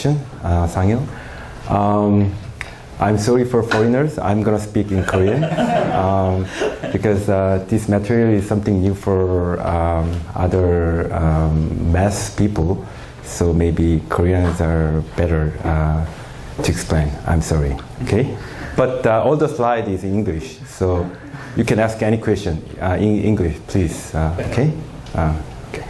introduction, Sang-il. I'm sorry for foreigners. I'm gonna speak in Korean because this material is something new for other mass people. So maybe Koreans are better to explain. I'm sorry. Okay, but all the slide is in English, so you can ask any question in English, please. Okay. Okay.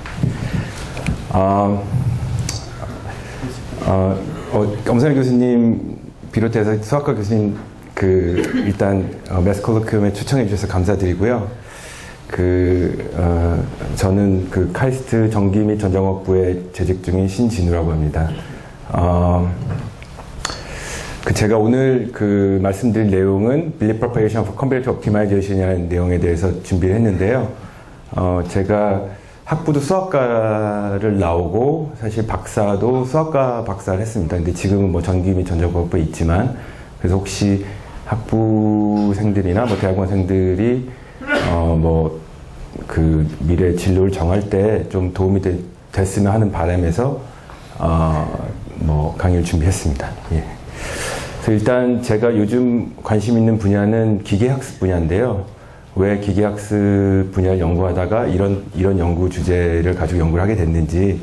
엄선일 교수님 비롯해서 수학과 교수님 일단 매스 콜로퀴움에 추천해 주셔서 감사드리고요. 저는 카이스트 전기 및 전자공학부에 재직 중인 신진우라고 합니다. 제가 오늘 말씀드릴 내용은 Belief Propagation for Comparative Optimization이라는 내용에 대해서 준비를 했는데요. 제가 학부도 수학과를 나오고 사실 박사도 수학과 박사를 했습니다. 근데 지금은 뭐 전기 및 전자공학부에 있지만, 그래서 혹시 학부생들이나 대학원생들이 미래 진로를 정할 때 좀 도움이 됐으면 하는 바람에서 강의를 준비했습니다. 예. 그래서 일단 제가 요즘 관심 있는 분야는 기계학습 분야인데요. 왜 기계학습 분야를 연구하다가 이런 연구 주제를 가지고 연구를 하게 됐는지,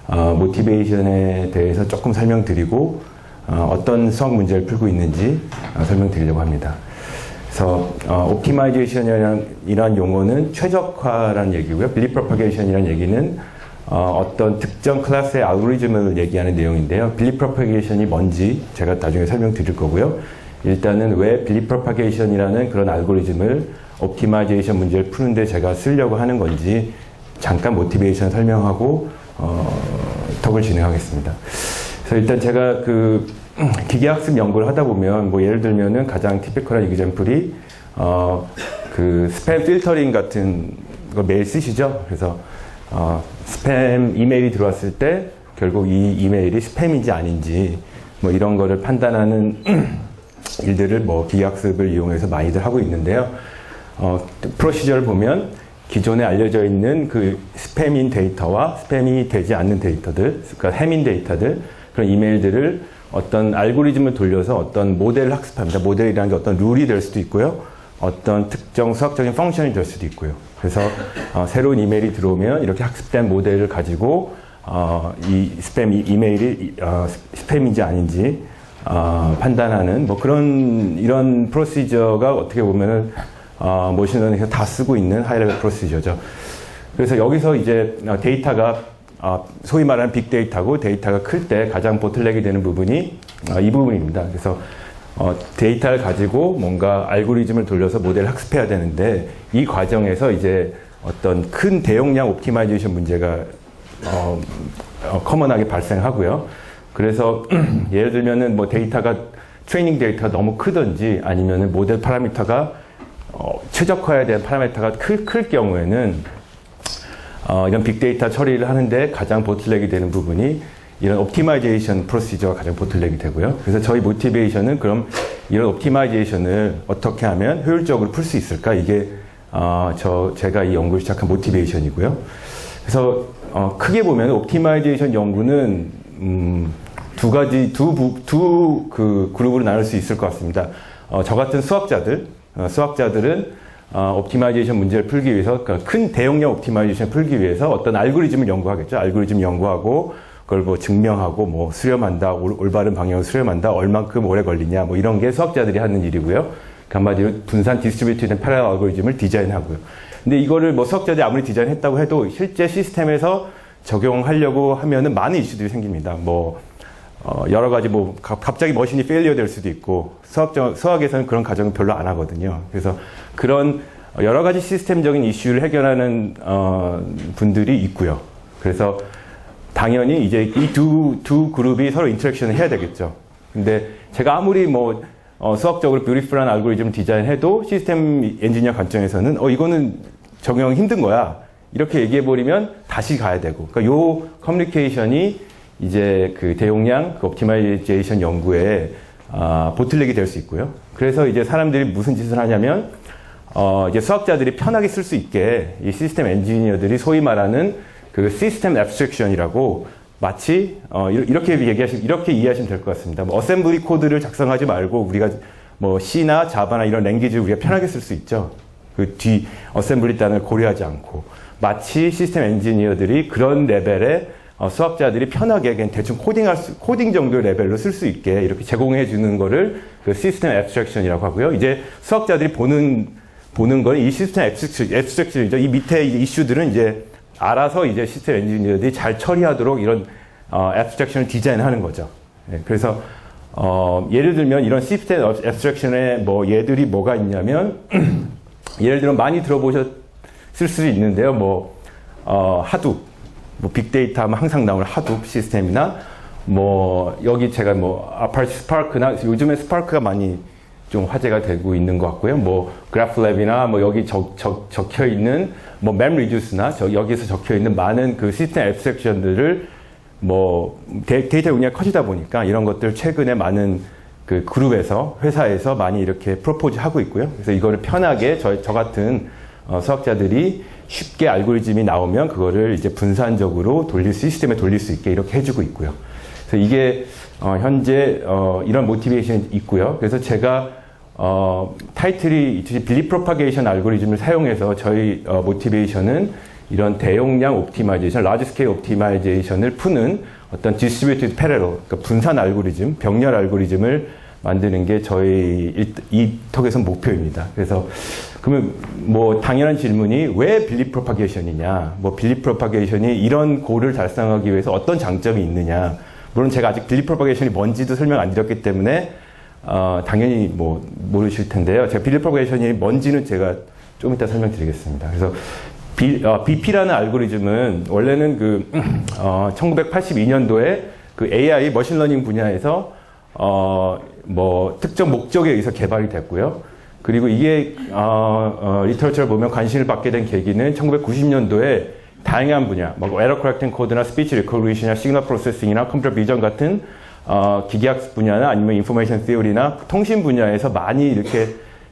모티베이션에 대해서 조금 설명드리고, 어떤 수학 문제를 풀고 있는지 설명드리려고 합니다. 그래서 옵티마이제이션이라는 용어는 최적화라는 얘기고요. Belief Propagation이라는 얘기는 어떤 특정 클래스의 알고리즘을 얘기하는 내용인데요. Belief Propagation이 뭔지 제가 나중에 설명드릴 거고요. 일단은 왜 Belief Propagation이라는 그런 알고리즘을 옵티마이제이션 문제를 푸는데 제가 쓰려고 하는 건지 잠깐 모티베이션 설명하고 톡을 진행하겠습니다. 그래서 일단 제가 기계학습 연구를 하다 보면 예를 들면은 가장 티피컬한 이그젬플이 스팸 필터링 같은 거 매일 쓰시죠? 그래서 스팸 이메일이 들어왔을 때 결국 이 이메일이 스팸인지 아닌지 이런 거를 판단하는 일들을 기계학습을 이용해서 많이들 하고 있는데요. 프로시저를 보면 기존에 알려져 있는 스팸인 데이터와 스팸이 되지 않는 데이터들, 그러니까 해민 데이터들, 그런 이메일들을 어떤 알고리즘을 돌려서 어떤 모델을 학습합니다. 모델이라는 게 어떤 룰이 될 수도 있고요. 어떤 특정 수학적인 펑션이 될 수도 있고요. 그래서 새로운 이메일이 들어오면 이렇게 학습된 모델을 가지고 이 스팸 이메일이 스팸인지 아닌지 판단하는 이런 프로시저가 어떻게 보면은 머신러닝에서 다 쓰고 있는 하이레벨 프로시저죠. 그래서 여기서 이제 데이터가 소위 말하는 빅데이터고, 데이터가 클 때 가장 보틀넥이 되는 부분이 이 부분입니다. 그래서 데이터를 가지고 뭔가 알고리즘을 돌려서 모델을 학습해야 되는데, 이 과정에서 이제 어떤 큰 대용량 옵티마이제이션 문제가 커먼하게 발생하고요. 그래서 예를 들면은 데이터가 트레이닝 데이터가 너무 크든지 아니면은 모델 파라미터가 최적화해야 되는 파라미터가 클 경우에는 이런 빅데이터 처리를 하는데 가장 보틀렉이 되는 부분이 이런 옵티마이제이션 프로시저가 가장 보틀렉이 되고요. 그래서 저희 모티베이션은 그럼 이런 옵티마이제이션을 어떻게 하면 효율적으로 풀 수 있을까? 이게 제가 이 연구를 시작한 모티베이션이고요. 그래서 크게 보면 옵티마이제이션 연구는 두 그룹으로 나눌 수 있을 것 같습니다. 저 같은 수학자들은 옵티마이제이션 문제를 풀기 위해서, 그러니까 큰 대용량 옵티마이제이션을 풀기 위해서 어떤 알고리즘을 연구하겠죠. 알고리즘 연구하고 그걸 증명하고 수렴한다, 올바른 방향으로 수렴한다, 얼만큼 오래 걸리냐, 이런 게 수학자들이 하는 일이고요. 한마디로 분산 디스트리뷰티드 패러럴 알고리즘을 디자인하고요. 근데 이거를 수학자들이 아무리 디자인했다고 해도 실제 시스템에서 적용하려고 하면은 많은 이슈들이 생깁니다. 여러 가지 갑자기 머신이 페일리어 될 수도 있고, 수학에서는 그런 가정은 별로 안 하거든요. 그래서 그런 여러 가지 시스템적인 이슈를 해결하는 분들이 있고요. 그래서 당연히 이제 이 두 그룹이 서로 인터랙션을 해야 되겠죠. 근데 제가 아무리 수학적으로 뷰티풀한 알고리즘을 디자인해도 시스템 엔지니어 관점에서는 이거는 적용 힘든 거야, 이렇게 얘기해버리면 다시 가야 되고, 그러니까 요 커뮤니케이션이 이제 대용량 옵티마이제이션 연구에 보틀렉이 될 수 있고요. 그래서 이제 사람들이 무슨 짓을 하냐면 이제 수학자들이 편하게 쓸 수 있게 이 시스템 엔지니어들이 소위 말하는 시스템 앱스트랙션이라고 마치 이렇게 이해하시면 될 것 같습니다. 뭐 어셈블리 코드를 작성하지 말고 우리가 뭐 C나 자바나 이런 랭귀지를 우리가 편하게 쓸 수 있죠. 그 뒤 어셈블리 단을 고려하지 않고 마치 시스템 엔지니어들이 그런 레벨의 수학자들이 편하게 그냥 대충 코딩 정도의 레벨로 쓸 수 있게 이렇게 제공해 주는 거를 그 시스템 앱스트랙션이라고 하고요. 이제 수학자들이 보는 건 이 시스템 앱스트랙션이죠. 이 밑에 이슈들은 이제 알아서 이제 시스템 엔지니어들이 잘 처리하도록 이런 앱스트랙션을 디자인하는 거죠. 네, 그래서 예를 들면 이런 시스템 앱스트랙션의 뭐 예들이 뭐가 있냐면 예를 들면 많이 들어보셨을 수 있는데요. 뭐 하둡, 뭐 빅데이터 하면 항상 나오는 하둡 시스템이나 뭐 여기 제가 뭐 아파트 스파크나 요즘에 스파크가 많이 좀 화제가 되고 있는 것 같고요. 뭐 그래프랩이나 뭐 여기 적혀 있는 뭐 맵리듀스나 여기서 적혀 있는 많은 그 시스템 앱스트랙션들을 뭐 데이터 용량이 커지다 보니까 이런 것들 최근에 많은 그 그룹에서 회사에서 많이 이렇게 프로포즈 하고 있고요. 그래서 이거를 편하게 저 같은 수학자들이 쉽게 알고리즘이 나오면 그거를 이제 분산적으로 시스템에 돌릴 수 있게 이렇게 해주고 있고요. 그래서 이게 현재 이런 모티베이션이 있고요. 그래서 제가 타이틀이 있듯이 빌리 프로파게이션 알고리즘을 사용해서 저희 모티베이션은 이런 대용량 옵티마이제이션, 라지 스케일 옵티마이제이션을 푸는 어떤 디스트리뷰티드 패러럴, 그러니까 분산 알고리즘, 병렬 알고리즘을 만드는 게 저희 이 턱에서 목표입니다. 그래서 그러면 뭐 당연한 질문이 왜 빌리 프로파게이션이냐? 뭐 빌리 프로파게이션이 이런 고를 달성하기 위해서 어떤 장점이 있느냐? 물론 제가 아직 빌리 프로파게이션이 뭔지도 설명 안 드렸기 때문에 당연히 뭐 모르실 텐데요. 제가 빌리 프로파게이션이 뭔지는 제가 좀 이따 설명드리겠습니다. 그래서 BP라는 알고리즘은 원래는 1982년도에 그 AI 머신러닝 분야에서 뭐 특정 목적에 의해서 개발이 됐고요. 그리고 이게 리터처를 보면 관심을 받게 된 계기는 1990년도에 다양한 분야, 뭐 에러 커렉팅 코드나 스피치 리코그니션이나 시그널 프로세싱이나 컴퓨터 비전 같은 기계학습 분야나 아니면 인포메이션 시어리나 통신 분야에서 많이 이렇게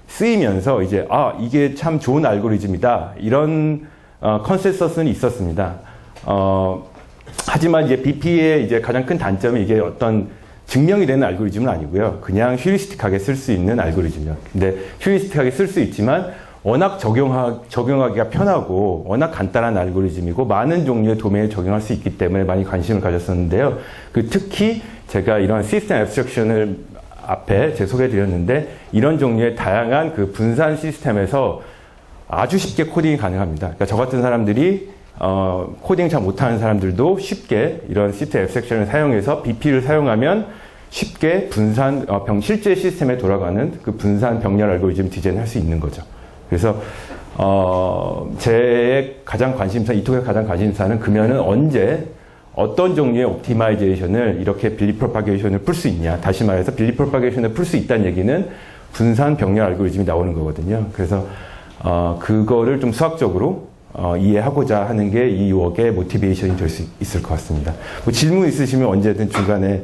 쓰이면서 이제 이게 참 좋은 알고리즘이다 이런 컨센서스는 있었습니다. 하지만 이제 BP의 이제 가장 큰 단점이 이게 어떤 증명이 되는 알고리즘은 아니고요. 그냥 휴리스틱하게 쓸 수 있는 알고리즘이요. 근데 휴리스틱하게 쓸 수 있지만 워낙 적용하기가 편하고 워낙 간단한 알고리즘이고 많은 종류의 도메인에 적용할 수 있기 때문에 많이 관심을 가졌었는데요. 특히 제가 이런 시스템 앱스트랙션을 앞에 제가 소개해드렸는데 이런 종류의 다양한 그 분산 시스템에서 아주 쉽게 코딩이 가능합니다. 그러니까 저 같은 사람들이 코딩 잘 못하는 사람들도 쉽게 이런 시스템 앱스트랙션을 사용해서 BP를 사용하면 쉽게 분산 실제 시스템에 돌아가는 그 분산 병렬 알고리즘 디자인할 수 있는 거죠. 그래서 제 가장 관심사, 이 톡의 가장 관심사는 그러면은 언제 어떤 종류의 옵티마이제이션을 이렇게 빌리 프로파게이션을 풀 수 있냐. 다시 말해서 빌리 프로파게이션을 풀 수 있다는 얘기는 분산 병렬 알고리즘이 나오는 거거든요. 그래서 그거를 좀 수학적으로 이해하고자 하는 게 이 웍의 모티베이션이 될 수 있을 것 같습니다. 뭐 질문 있으시면 언제든 중간에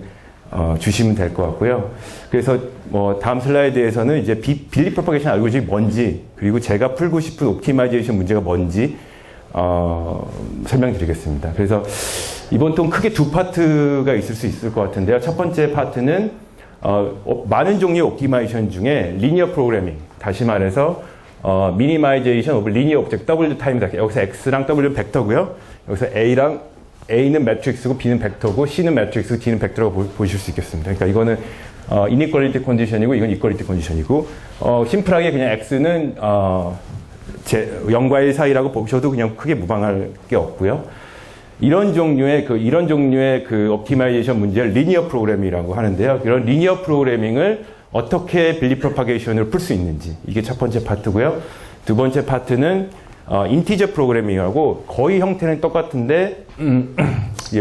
주시면 될 것 같고요. 그래서 뭐 다음 슬라이드에서는 이제 빌리 프로파게이션 알고리즘이 뭔지 그리고 제가 풀고 싶은 옵티마이제이션 문제가 뭔지 설명드리겠습니다. 그래서 이번 통 크게 두 파트가 있을 수 있을 것 같은데요. 첫 번째 파트는 많은 종류의 옵티마이제이션 중에 리니어 프로그래밍, 다시 말해서 미니마이제이션 오브 리니어 오브젝트 W 타임이다. 여기서 X랑 W는 벡터고요. 여기서 A는 매트릭스고 B는 벡터고 C는 매트릭스고 D는 벡터라고 보실 수 있겠습니다. 그러니까 이거는 이니퀄리티 컨디션이고 이건 이퀄리티 컨디션이고 심플하게 그냥 X는 0과 1 사이라고 보셔도 그냥 크게 무방할 게 없고요. 이런 종류의 그 옵티마이제이션 문제를 리니어 프로그래밍이라고 하는데요. 이런 리니어 프로그래밍을 어떻게 빌리 프로파게이션을 풀 수 있는지 이게 첫 번째 파트고요. 두 번째 파트는 인티저 프로그래밍이라고 거의 형태는 똑같은데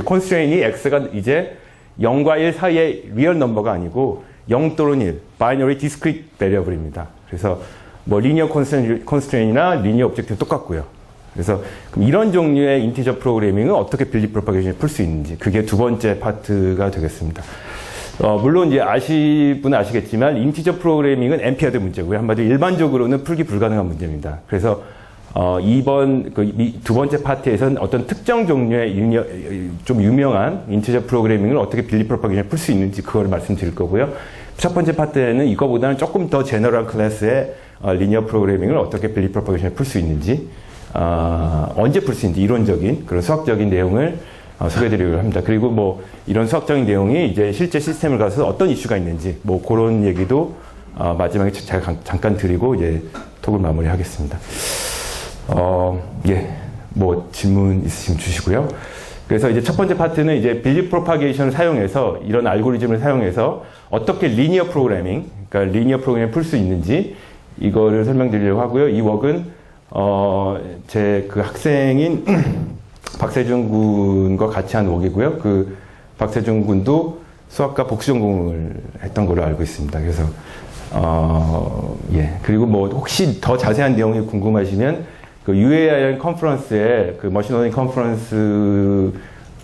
컨스트레인이 x가 이제 0과 1 사이의 리얼 넘버가 아니고 0 또는 1, 바이너리 디스크리트 베리어블입니다. 그래서 뭐 리니어 컨스트레인이나 리니어 오브젝트는 똑같고요. 그래서 그럼 이런 종류의 인티저 프로그래밍은 어떻게 빌리 프로파게이션을 풀 수 있는지 그게 두 번째 파트가 되겠습니다. 물론 이제 분은 아시겠지만 인티저 프로그래밍은 NP-hard 문제고요. 한마디로 일반적으로는 풀기 불가능한 문제입니다. 그래서 이번 두 번째 파트에서는 어떤 특정 종류의 좀 유명한 인티저 프로그래밍을 어떻게 빌리 프로파게이션을 풀 수 있는지 그걸 말씀드릴 거고요. 첫 번째 파트에는 이거보다는 조금 더 제너럴 클래스의 리니어 프로그래밍을 어떻게 빌리 프로파게이션을 풀 수 있는지, 언제 풀 수 있는지 이론적인 그런 수학적인 내용을 소개해드리려고 합니다. 그리고 뭐 이런 수학적인 내용이 이제 실제 시스템을 가서 어떤 이슈가 있는지 뭐 그런 얘기도 마지막에 제가 잠깐 드리고 이제 톡을 마무리하겠습니다. 예, 뭐 질문 있으시면 주시고요. 그래서 이제 첫 번째 파트는 이제 빌리 프로파게이션을 사용해서 이런 알고리즘을 사용해서 어떻게 리니어 프로그래밍, 그러니까 리니어 프로그래밍을 풀 수 있는지 이거를 설명드리려고 하고요. 이 웍은 제 그 학생인 박세준 군과 같이 한 웍이고요. 그 박세준 군도 수학과 복수 전공을 했던 걸로 알고 있습니다. 그래서 예, 그리고 뭐 혹시 더 자세한 내용이 궁금하시면 그 UAIN 컨퍼런스에 그 머신러닝 컨퍼런스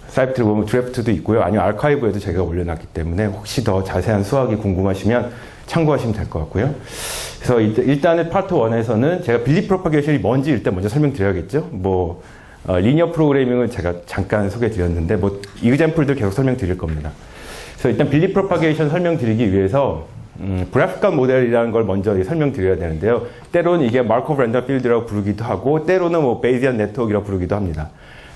사이트를 보면 드래프트도 있고요. 아니면 아카이브에도 제가 올려놨기 때문에 혹시 더 자세한 수학이 궁금하시면 참고하시면 될 것 같고요. 그래서 일단은 파트 1에서는 제가 빌리 프로파게이션이 뭔지 일단 먼저 설명드려야겠죠. 뭐 리니어 프로그래밍을 제가 잠깐 소개드렸는데 뭐 이그젬플들 계속 설명드릴 겁니다. 그래서 일단 빌리 프로파게이션 설명드리기 위해서 그래피컬 모델이라는 걸 먼저 설명드려야 되는데요. 때로는 이게 마르코브 랜덤 필드라고 부르기도 하고 때로는 뭐 베이지안 네트워크라고 부르기도 합니다.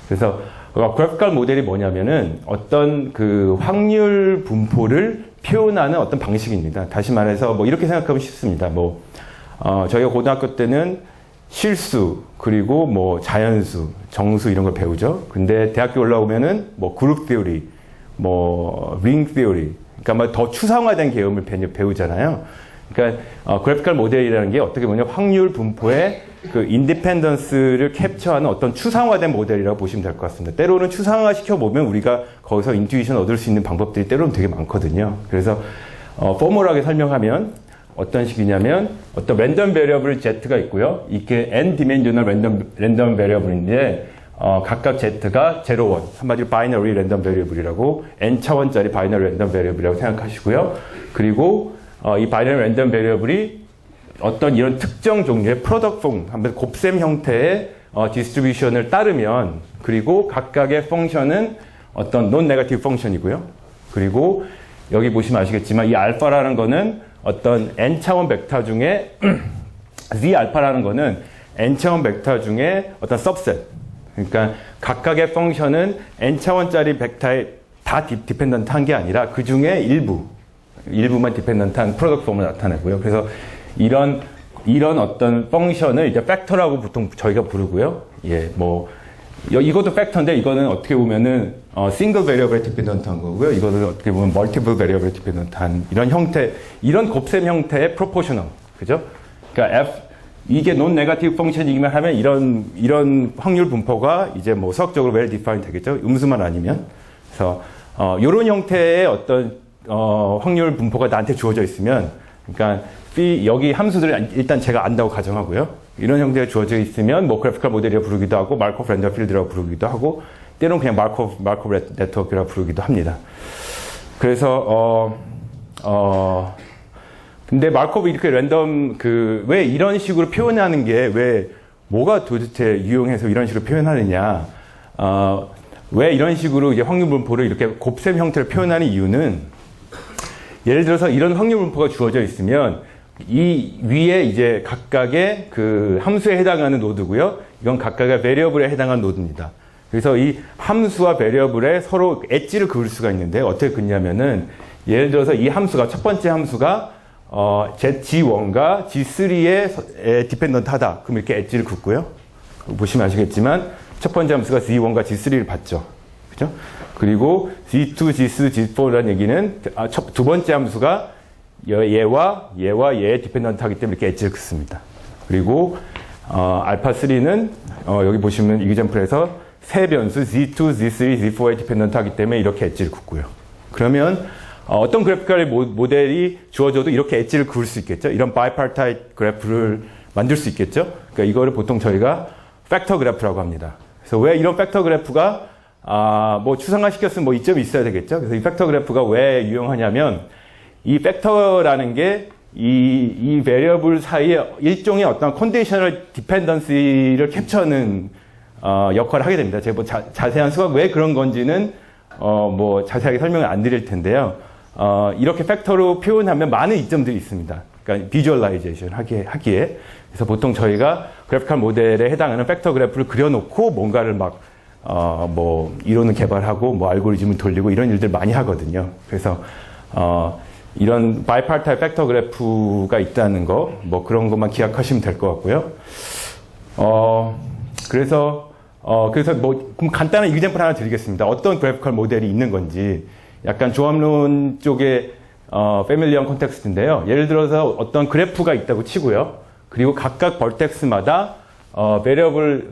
그래서 그래피컬 모델이 뭐냐면은 어떤 그 확률 분포를 표현하는 어떤 방식입니다. 다시 말해서 뭐 이렇게 생각하면 쉽습니다. 뭐 저희가 고등학교 때는 실수 그리고 뭐 자연수, 정수 이런 걸 배우죠. 근데 대학교 올라오면은 뭐 그룹 티오리, 뭐 링 티오리, 그러니까 뭐 더 추상화된 개념을 배우잖아요. 그러니까 그래피컬 모델이라는 게 어떻게 보면 확률 분포의 그 인디펜던스를 캡처하는 어떤 추상화된 모델이라고 보시면 될 것 같습니다. 때로는 추상화 시켜보면 우리가 거기서 인투이션 얻을 수 있는 방법들이 때로는 되게 많거든요. 그래서 포멀하게 설명하면 어떤 식이냐면 어떤 랜덤 베리어블 Z가 있고요. 이게 n 디멘셔널 랜덤 베리어블인데 각각 Z가 0, 1, 한마디로 바이너리 랜덤 베리어블이라고 n 차원짜리 바이너리 랜덤 베리어블이라고 생각하시고요. 그리고 이 바이너리 랜덤 베리어블이 어떤 이런 특정 종류의 프로덕트 폼, 한번 곱셈 형태의 디스트리뷰션을 따르면 그리고 각각의 펑션은 어떤 논 네거티브 펑션이고요. 그리고 여기 보시면 아시겠지만 이 알파라는 거는 어떤 n차원 벡터 중에 z 알파라는 거는 n차원 벡터 중에 어떤 सब셋. 그러니까 각각의 펑션은 n차원짜리 벡터에 다 디펜던트한 게 아니라 그 중에 일부만 디펜던트한 프로덕트 폼을 나타내고요. 그래서 이런 어떤 펑션을 이제 팩터라고 보통 저희가 부르고요. 예, 뭐 이것도 팩터인데 이거는 어떻게 보면은 싱글 베리어블에 디펜던트한 거고요. 이거는 어떻게 보면 멀티플 베리어블에 디펜던트한 이런 형태, 이런 곱셈 형태의 프로포셔널, 그죠? 그러니까 이게 논 네거티브 펑션이기만 하면 이런 확률 분포가 이제 뭐 수학적으로 well defined 되겠죠. 음수만 아니면. 그래서 이런 형태의 어떤 확률 분포가 나한테 주어져 있으면, 그러니까 여기 함수들을 일단 제가 안다고 가정하고요. 이런 형태가 주어져 있으면 뭐 그래피컬 모델이라고 부르기도 하고 마르코프 랜덤 필드라고 부르기도 하고 때로는 그냥 마르코프 네트워크라고 부르기도 합니다. 그래서 근데 마르코프 이렇게 랜덤 왜 이런 식으로 표현하는 게 왜 뭐가 도대체 유용해서 이런 식으로 표현하느냐? 왜 이런 식으로 이제 확률 분포를 이렇게 곱셈 형태로 표현하는 이유는 예를 들어서 이런 확률 분포가 주어져 있으면 이 위에 이제 각각의 그 함수에 해당하는 노드고요. 이건 각각의 베리어블에 해당하는 노드입니다. 그래서 이 함수와 베리어블에 서로 엣지를 그을 수가 있는데 어떻게 그냐면은 예를 들어서 이 함수가 첫 번째 함수가 G1과 G3에 디펜던트하다. 그럼 이렇게 엣지를 긋고요. 보시면 아시겠지만 첫 번째 함수가 G1과 G3를 받죠. 그죠? 그리고 G2, G3, G4라는 얘기는 두 번째 함수가 얘와 얘에 디펜던트 하기 때문에 이렇게 엣지를 긋습니다. 그리고 알파3는 여기 보시면 이그젬플에서 세 변수 Z2, Z3, Z4에 디펜던트 하기 때문에 이렇게 엣지를 긋고요. 그러면 어떤 그래피컬 모델이 주어져도 이렇게 엣지를 그을 수 있겠죠. 이런 바이파르타이트 그래프를 만들 수 있겠죠. 그러니까 이거를 보통 저희가 팩터 그래프라고 합니다. 그래서 왜 이런 팩터 그래프가 뭐 추상화 시켰으면 뭐 이점이 있어야 되겠죠. 그래서 이 팩터 그래프가 왜 유용하냐면 이 팩터라는 게 이 variable 사이에 일종의 어떤 conditional dependency를 캡처하는 역할을 하게 됩니다. 제가 뭐 자세한 수학 왜 그런 건지는 뭐 자세하게 설명을 안 드릴 텐데요. 이렇게 팩터로 표현하면 많은 이점들이 있습니다. 그러니까 비주얼라이제이션 하기에. 그래서 보통 저희가 그래피컬 모델에 해당하는 팩터 그래프를 그려놓고 뭔가를 막 뭐 이론을 개발하고 뭐 알고리즘을 돌리고 이런 일들 많이 하거든요. 그래서 이런 바이파르타일 팩터 그래프가 있다는 거, 뭐 그런 것만 기억하시면 될 것 같고요. 그래서 뭐 그럼 간단한 이그젬플 하나 드리겠습니다. 어떤 그래피컬 모델이 있는 건지. 약간 조합론 쪽의 패밀리언 콘텍스트인데요. 예를 들어서 어떤 그래프가 있다고 치고요. 그리고 각각 벌텍스마다 베리어블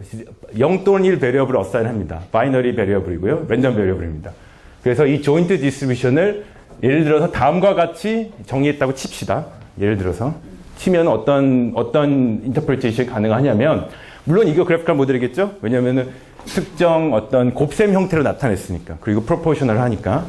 0 또는 1 베리어블을 어사인합니다. 바이너리 베리어블이고요. 랜덤 베리어블입니다. 그래서 이 조인트 디스트리뷰션을 예를 들어서 다음과 같이 정의했다고 칩시다. 예를 들어서 치면 어떤 인터프리테이션이 가능하냐면 물론 이거 그래피컬 모델이겠죠? 왜냐면은 특정 어떤 곱셈 형태로 나타냈으니까. 그리고 프로포셔널 하니까.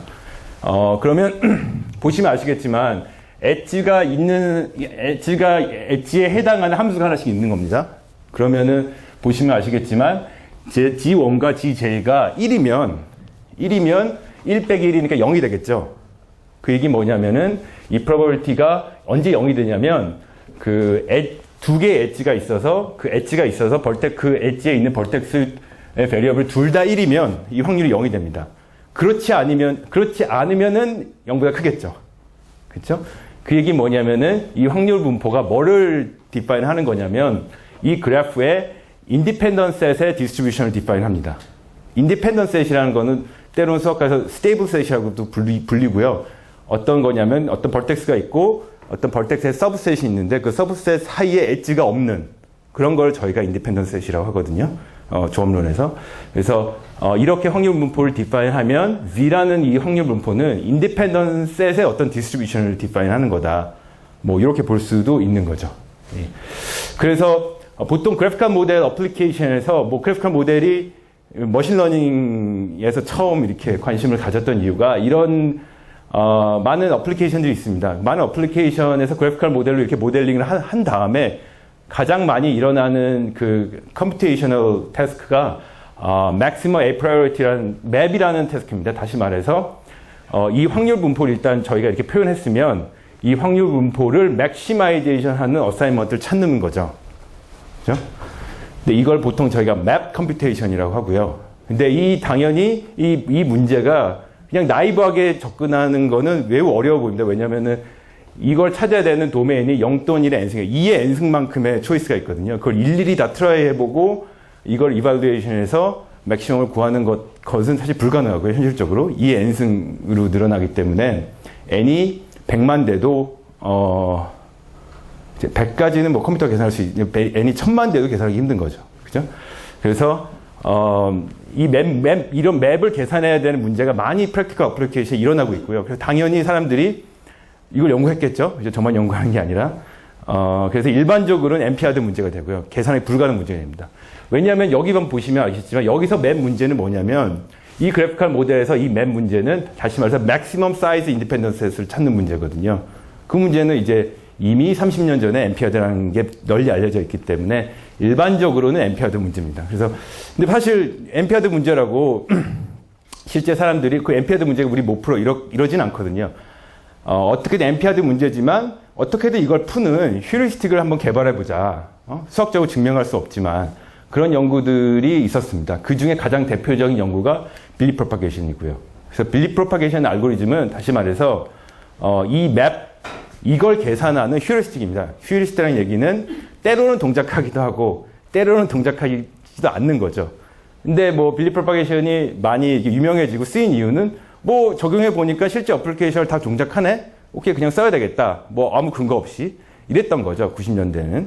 그러면 보시면 아시겠지만 엣지가 엣지에 해당하는 함수가 하나씩 있는 겁니다. 그러면은 보시면 아시겠지만 G1과 Gj가 1이면 1 빼기 1이니까 0이 되겠죠. 그 얘기 뭐냐면은 이 probability가 언제 0이 되냐면 두 개의 엣지가 있어서 그 엣지에 있는 벌텍스의 베리어블 둘 다 1이면 이 확률이 0이 됩니다. 그렇지 않으면은 0보다 크겠죠. 그렇죠? 그 얘기 뭐냐면은 이 확률 분포가 뭐를 디파인 하는 거냐면 이 그래프의 인디펜던트 셋의 디스트리뷰션을 디파인 합니다. 인디펜던트 셋이라는 거는 때로는 수학과에서 스테이블 셋이라고도 불리고요. 어떤 거냐면 어떤 벌텍스가 있고 어떤 벌텍스의 서브셋이 있는데 그 서브셋 사이에 엣지가 없는 그런 걸 저희가 인디펜던트 셋이라고 하거든요. 조합론에서. 그래서 이렇게 확률 분포를 디파인하면 Z라는 이 확률 분포는 인디펜던트 셋의 어떤 디스트리뷰션을 디파인하는 거다. 뭐 이렇게 볼 수도 있는 거죠. 예. 그래서 보통 그래피컬 모델 어플리케이션에서 뭐 그래피컬 모델이 머신러닝에서 처음 이렇게 관심을 가졌던 이유가 이런 많은 어플리케이션들이 있습니다. 많은 어플리케이션에서 그래피컬 모델로 이렇게 모델링을 한 다음에 가장 많이 일어나는 그 컴퓨테이셔널 태스크가 maximum a priority라는 맵이라는 태스크입니다. 다시 말해서 이 확률 분포를 일단 저희가 이렇게 표현했으면 이 확률 분포를 맥시마이제이션 하는 어사이먼트를 찾는 거죠. 그죠? 근데 이걸 보통 저희가 맵 컴퓨테이션이라고 하고요. 근데 당연히 이 문제가 그냥 나이브하게 접근하는 거는 매우 어려워 보입니다. 왜냐면은 이걸 찾아야 되는 도메인이 0 또는 1의 n승, 2의 n승만큼의 초이스가 있거든요. 그걸 일일이 다 트라이 해보고 이걸 이발리에이션해서 맥시멈을 구하는 것은 사실 불가능하고요. 현실적으로 2의 n승으로 늘어나기 때문에 n이 100만 돼도 100까지는 뭐 컴퓨터 계산할 수 있는 n이 1000만 돼도 계산하기 힘든 거죠. 그죠? 그래서 이런 맵을 계산해야 되는 문제가 많이 프랙티컬 어플리케이션에 일어나고 있고요. 그래서 당연히 사람들이 이걸 연구했겠죠. 저만 연구하는 게 아니라. 그래서 일반적으로는 NP-hard 문제가 되고요. 계산이 불가능 문제가 됩니다. 왜냐하면 여기만 보시면 아시겠지만 여기서 맵 문제는 뭐냐면 이 그래피컬 모델에서 이 맵 문제는 다시 말해서 maximum size independent set을 찾는 문제거든요. 그 문제는 이제 이미 30년 전에 NP-hard라는 게 널리 알려져 있기 때문에 일반적으로는 NP-hard 문제입니다. 그래서 근데 사실 NP-hard 문제라고 실제 사람들이 그 NP-hard 문제가 우리 못 풀어 이러진 않거든요. 어떻게든 NP-hard 문제지만 어떻게든 이걸 푸는 휴리스틱을 한번 개발해보자. 수학적으로 증명할 수 없지만 그런 연구들이 있었습니다. 그 중에 가장 대표적인 연구가 빌리 프로파게이션이고요. 그래서 빌리 프로파게이션 알고리즘은 다시 말해서 이걸 계산하는 휴리스틱입니다. 휴리스틱이라는 얘기는 때로는 동작하기도 하고 때로는 동작하지도 않는 거죠. 근데 뭐 빌리 프로파게이션이 많이 유명해지고 쓰인 이유는 뭐 적용해 보니까 실제 어플리케이션을 다 동작하네? 오케이, 그냥 써야 되겠다. 뭐 아무 근거 없이 이랬던 거죠. 90년대는.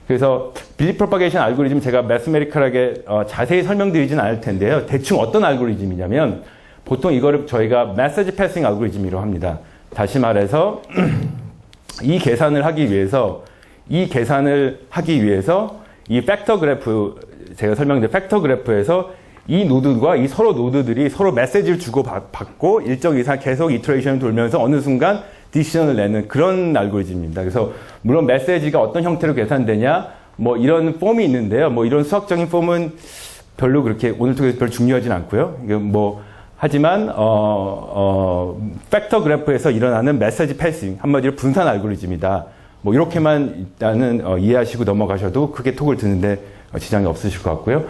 그래서 빌리 프로파게이션 알고리즘 제가 매스메리컬하게 자세히 설명드리진 않을 텐데요. 대충 어떤 알고리즘이냐면 보통 이거를 저희가 메시지 패싱 알고리즘이라고 합니다. 다시 말해서 이 계산을 하기 위해서 이 팩터 그래프, 제가 설명드린 팩터 그래프에서 이 노드와 이 서로 노드들이 서로 메시지를 주고 받고 일정 이상 계속 이터레이션을 돌면서 어느 순간 디시전을 내는 그런 알고리즘입니다. 그래서 물론 메시지가 어떤 형태로 계산되냐 뭐 이런 폼이 있는데요. 뭐 이런 수학적인 폼은 별로 그렇게 오늘 통해서 별로 중요하진 않고요. 이게 뭐 하지만 팩터 그래프에서 일어나는 메시지 패싱, 한마디로 분산 알고리즘이다. 뭐 이렇게만 일단은 이해하시고 넘어가셔도 크게 톡을 듣는데 지장이 없으실 것 같고요.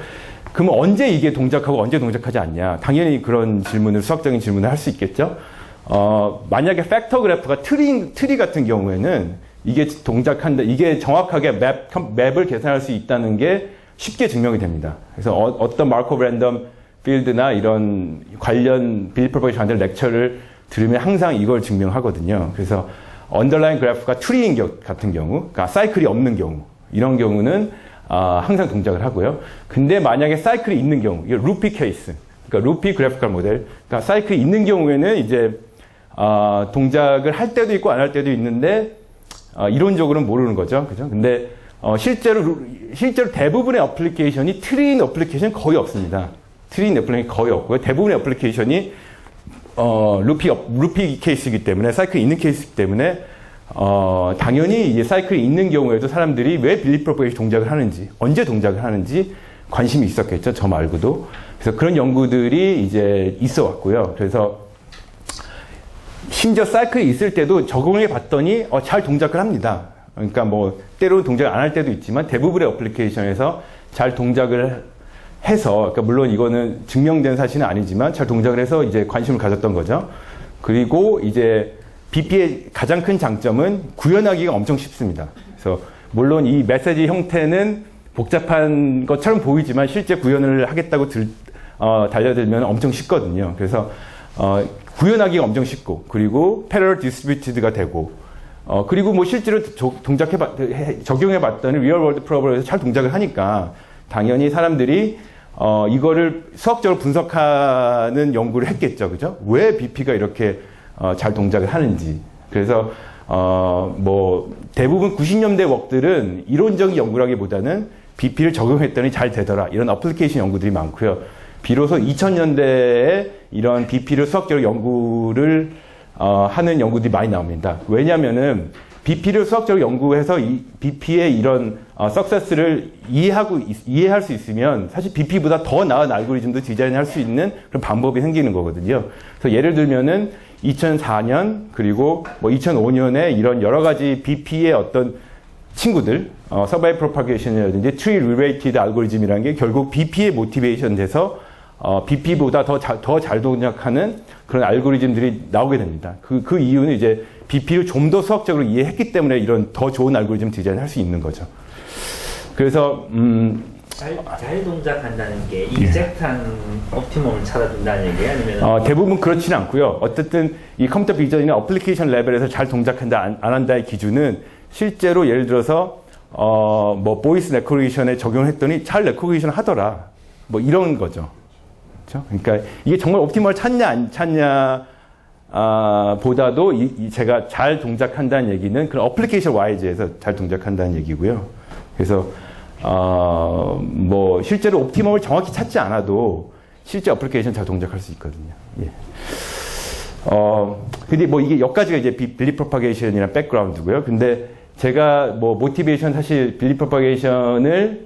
그럼 언제 이게 동작하고 언제 동작하지 않냐? 당연히 그런 질문을, 수학적인 질문을 할 수 있겠죠. 만약에 팩터 그래프가 트리 같은 경우에는 이게 동작한다, 이게 정확하게 맵을 계산할 수 있다는 게 쉽게 증명이 됩니다. 그래서 어떤 마르코브 랜덤 필드나 이런 관련 빌리 프로퍼게이션 관련 렉처를 들으면 항상 이걸 증명하거든요. 그래서 언더라인 그래프가 트리인 같은 경우, 그러니까 사이클이 없는 경우, 이런 경우는 항상 동작을 하고요. 근데 만약에 사이클이 있는 경우, 이게 루피 케이스, 그러니까 루피 그래피컬 모델, 그러니까 사이클이 있는 경우에는 이제 동작을 할 때도 있고 안 할 때도 있는데 이론적으로는 모르는 거죠, 그죠? 근데 실제로 대부분의 어플리케이션이 트리인 어플리케이션 거의 없습니다. 트리인 어플리케이션 거의 없고요. 대부분의 어플리케이션이 루피 케이스이기 때문에, 사이클이 있는 케이스이기 때문에 당연히 이제 사이클이 있는 경우에도 사람들이 왜 빌리 프로퍼게이션 동작을 하는지, 언제 동작을 하는지 관심이 있었겠죠, 저 말고도. 그래서 그런 연구들이 이제 있어 왔고요. 그래서 심지어 사이클이 있을 때도 적용을 해 봤더니 잘 동작을 합니다. 그러니까 뭐 때로는 동작을 안 할 때도 있지만 대부분의 어플리케이션에서 잘 동작을 해서, 그러니까 물론 이거는 증명된 사실은 아니지만 잘 동작을 해서 이제 관심을 가졌던 거죠. 그리고 이제 BP의 가장 큰 장점은 구현하기가 엄청 쉽습니다. 그래서 물론 이 메시지 형태는 복잡한 것처럼 보이지만 실제 구현을 하겠다고 달려들면 엄청 쉽거든요. 그래서 구현하기가 엄청 쉽고, 그리고 패러럴 디스트리뷰티드가 되고, 그리고 뭐 실제로 적용해봤더니 리얼 월드 프로블럼에서 잘 동작을 하니까 당연히 사람들이 이거를 수학적으로 분석하는 연구를 했겠죠, 그죠? 왜 BP가 이렇게 잘 동작을 하는지. 그래서 뭐 대부분 90년대 웍들은 이론적인 연구라기보다는 BP를 적용했더니 잘 되더라, 이런 어플리케이션 연구들이 많고요. 비로소 2000년대에 이런 BP를 수학적으로 연구를 하는 연구들이 많이 나옵니다. 왜냐하면은 BP를 수학적으로 연구해서 이 BP의 이런 석세스를 이해할 수 있으면 사실 BP보다 더 나은 알고리즘도 디자인할 수 있는 그런 방법이 생기는 거거든요. 그래서 예를 들면은 2004년 그리고 뭐 2005년에 이런 여러 가지 BP의 어떤 친구들, 서바이브 프로파게이션이라든지 트리 리레이티드 알고리즘이라는 게 결국 BP에 모티베이션 돼서 BP보다 더 잘 동작하는 그런 알고리즘들이 나오게 됩니다. 그 이유는 이제 BP를 좀 더 수학적으로 이해했기 때문에 이런 더 좋은 알고리즘 디자인을 할 수 있는 거죠. 그래서 잘 동작한다는 게 익젝트한 옵티멈을 찾아준다는 얘기예요? 아니면 대부분 그렇지는 않고요. 어쨌든 이 컴퓨터 비전이나 어플리케이션 레벨에서 잘 동작한다 안 한다의 기준은 실제로 예를 들어서 뭐 보이스 레코그니션에 적용했더니 잘 레코그니션 하더라, 뭐 이런 거죠. 그렇죠? 그러니까 이게 정말 옵티멀 찾냐 안 찾냐 보다도 제가 잘 동작한다는 얘기는 그런 어플리케이션 와이즈에서 잘 동작한다는 얘기고요. 그래서 뭐 실제로 옵티멈을 정확히 찾지 않아도 실제 어플리케이션 잘 동작할 수 있거든요. 예. 근데 뭐 이게 여기까지가 이제 빌리 프로파게이션이랑 백그라운드고요. 근데 제가 뭐 모티베이션, 사실 빌리 프로파게이션을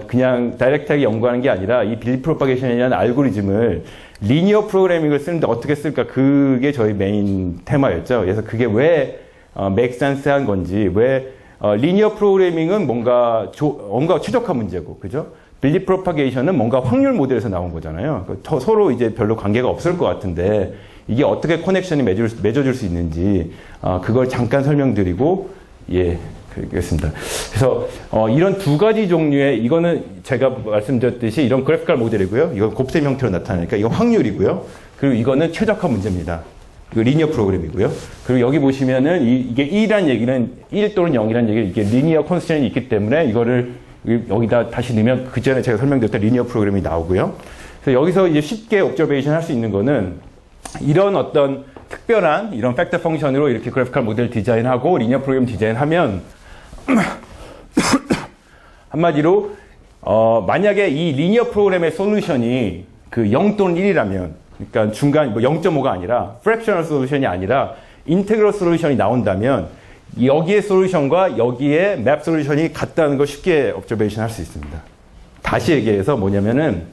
그냥 다이렉트하게 연구하는 게 아니라 이 빌리 프로파게이션이라는 알고리즘을 리니어 프로그래밍을 쓰는데 어떻게 쓸까, 그게 저희 메인 테마였죠. 그래서 그게 왜 make sense 한 건지, 왜 리니어 프로그래밍은 뭔가 최적화 문제고, 그죠? 빌리 프로파게이션은 뭔가 확률 모델에서 나온 거잖아요. 서로 이제 별로 관계가 없을 것 같은데 이게 어떻게 커넥션이 맺어질 수 있는지 그걸 잠깐 설명드리고, 예, 그렇습니다. 그래서 이런 두 가지 종류의, 이거는 제가 말씀드렸듯이 이런 그래피컬 모델이고요. 이건 곱셈 형태로 나타나니까 이건 확률이고요. 그리고 이거는 최적화 문제입니다. 그 리니어 프로그램이고요. 그리고 여기 보시면은 이게 1이라는 얘기는 1 또는 0이라는 얘기는 이게 리니어 컨스트레인이 있기 때문에 이거를 여기다 다시 넣으면 그 전에 제가 설명드렸던 리니어 프로그램이 나오고요. 그래서 여기서 이제 쉽게 옵저베이션 할 수 있는 거는 이런 어떤 특별한 이런 팩터 펑션으로 이렇게 그래피컬 모델 디자인하고 리니어 프로그램 디자인하면 한마디로 만약에 이 리니어 프로그램의 솔루션이 그 0 또는 1이라면, 그러니까 중간 뭐 0.5가 아니라 프랙셔널 솔루션이 아니라 인테그럴 솔루션이 나온다면 여기의 솔루션과 여기에 맵 솔루션이 같다는 걸 쉽게 observation 할 수 있습니다. 다시 얘기해서 뭐냐면은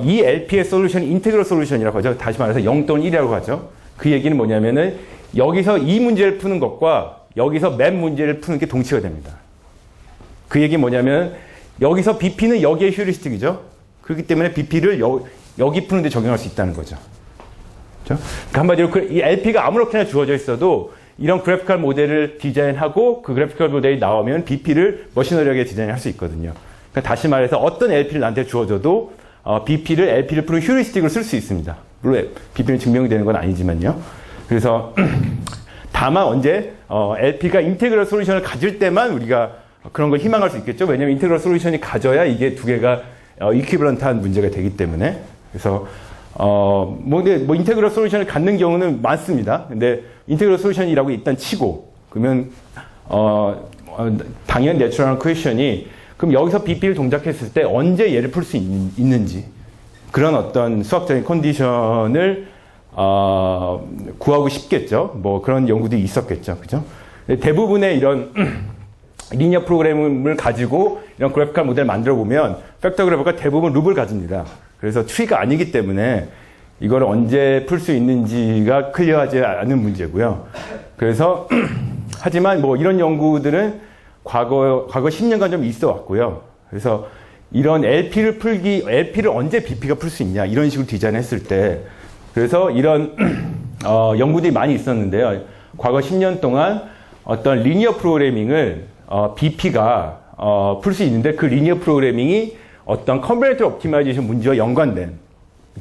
이 LP의 솔루션이 인테그럴 솔루션이라고 하죠. 다시 말해서 0 또는 1이라고 하죠. 그 얘기는 뭐냐면은 여기서 이 문제를 푸는 것과 여기서 맵 문제를 푸는 게 동치가 됩니다. 그 얘기 뭐냐면 여기서 BP는 여기에 휴리스틱이죠. 그렇기 때문에 BP를 여기 푸는데 적용할 수 있다는 거죠. 그렇죠? 그러니까 한마디로 이 LP가 아무렇게나 주어져 있어도 이런 그래피컬 모델을 디자인하고 그 그래피컬 모델이 나오면 BP를 머신러리하게 디자인할 수 있거든요. 그러니까 다시 말해서 어떤 LP를 나한테 주어줘도 BP를 LP를 푸는 휴리스틱으로 쓸 수 있습니다. 물론 BP는 증명되는 건 아니지만요. 그래서 다만 언제 LP가 인테그럴 솔루션을 가질 때만 우리가 그런 걸 희망할 수 있겠죠. 왜냐하면 인테그럴 솔루션이 가져야 이게 두 개가 이퀴벌런트한 문제가 되기 때문에. 그래서 근데 인테그럴 솔루션을 갖는 경우는 많습니다. 근데 인테그럴 솔루션이라고 일단 치고 그러면 당연 내추럴한 퀘션이 그럼 여기서 BP를 동작했을 때 언제 얘를 풀 수 있는지 그런 어떤 수학적인 컨디션을 구하고 싶겠죠. 뭐 그런 연구들이 있었겠죠. 그죠? 대부분의 이런 리니어 프로그램을 가지고 이런 그래피컬 모델을 만들어 보면 팩터 그래프가 대부분 룹을 가집니다. 그래서 트리가 아니기 때문에 이걸 언제 풀 수 있는지가 클리어하지 않은 문제고요. 그래서 하지만 뭐 이런 연구들은 과거 10년간 좀 있어 왔고요. 그래서 이런 LP를 언제 BP가 풀 수 있냐 이런 식으로 디자인했을 때 그래서 이런 연구들이 많이 있었는데요. 과거 10년 동안 어떤 리니어 프로그래밍을 BP가 풀 수 있는데 그 리니어 프로그래밍이 어떤 컴비네이터 옵티마이제이션 문제와 연관된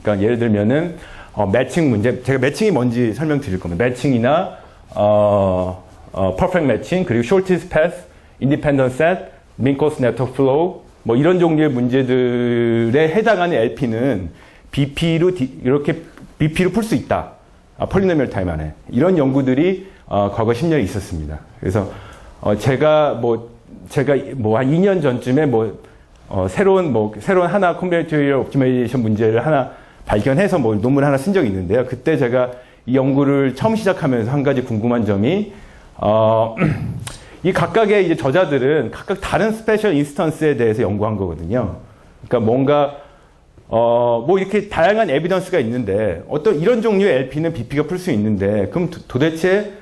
그러니까 예를 들면은 매칭 문제 제가 매칭이 뭔지 설명드릴 겁니다. 매칭이나 퍼펙트 매칭 그리고 shortest path, independent set, mean cost network flow 뭐 이런 종류의 문제들에 해당하는 LP는 이렇게 BP로 풀 수 있다. 폴리노미얼 타임 안에 이런 연구들이 과거 10년에 있었습니다. 그래서 제가 한 2년 전쯤에 새로운 하나 컴비네이터리얼 옵티마이제이션 문제를 하나 발견해서 논문 하나 쓴 적이 있는데요. 그때 제가 이 연구를 처음 시작하면서 한 가지 궁금한 점이 이 각각의 이제 저자들은 각각 다른 스페셜 인스턴스에 대해서 연구한 거거든요. 그러니까 뭔가 이렇게 다양한 에비던스가 있는데 어떤 이런 종류의 LP는 BP가 풀 수 있는데 그럼 도대체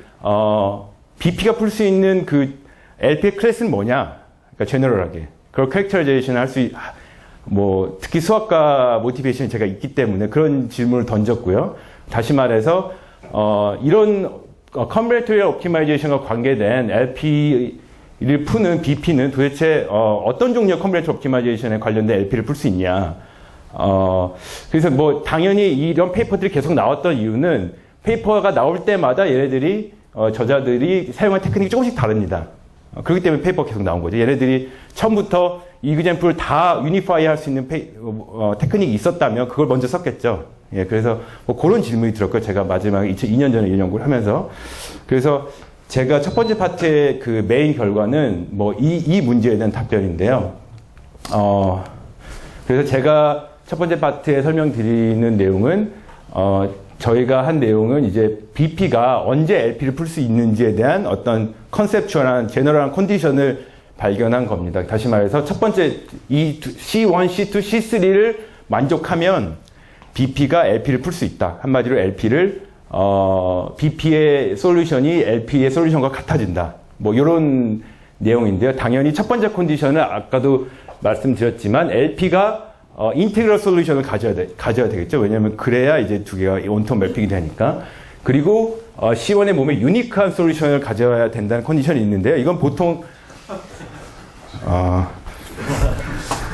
BP가 풀 수 있는 그 LP의 클래스는 뭐냐? 그러니까 제너럴하게 그걸 캐릭터라이제이션 할 수 특히 수학과 모티베이션이 제가 있기 때문에 그런 질문을 던졌고요. 다시 말해서 이런 컴비네이터리얼 옵티마이제이션과 관계된 LP를 푸는 BP는 도대체 어떤 종류의 컴비네이터 옵티마이제이션에 관련된 LP를 풀 수 있냐? 그래서 당연히 이런 페이퍼들이 계속 나왔던 이유는 페이퍼가 나올 때마다 얘네들이 저자들이 사용한 테크닉이 조금씩 다릅니다. 그렇기 때문에 페이퍼가 계속 나온 거죠. 얘네들이 처음부터 이그젠플을 다 유니파이 할 수 있는 테크닉이 있었다면 그걸 먼저 썼겠죠. 예, 그래서 그런 질문이 들었고요. 제가 마지막에 2년 전에 이 연구를 하면서. 그래서 제가 첫 번째 파트의 그 메인 결과는 이 문제에 대한 답변인데요. 그래서 제가 첫 번째 파트에 설명드리는 내용은, 저희가 한 내용은 이제 BP가 언제 LP를 풀 수 있는지에 대한 어떤 컨셉추얼한 제너럴한 컨디션을 발견한 겁니다. 다시 말해서 첫 번째 이 C1, C2, C3를 만족하면 BP가 LP를 풀 수 있다. 한마디로 LP를 BP의 솔루션이 LP의 솔루션과 같아진다. 이런 내용인데요. 당연히 첫 번째 컨디션은 아까도 말씀드렸지만 LP가 인테그럴 솔루션을 가져야 되겠죠. 왜냐하면 그래야 이제 두 개가 원톱 매핑이 되니까. 그리고 C1의 몸에 유니크한 솔루션을 가져야 된다는 컨디션이 있는데요. 이건 보통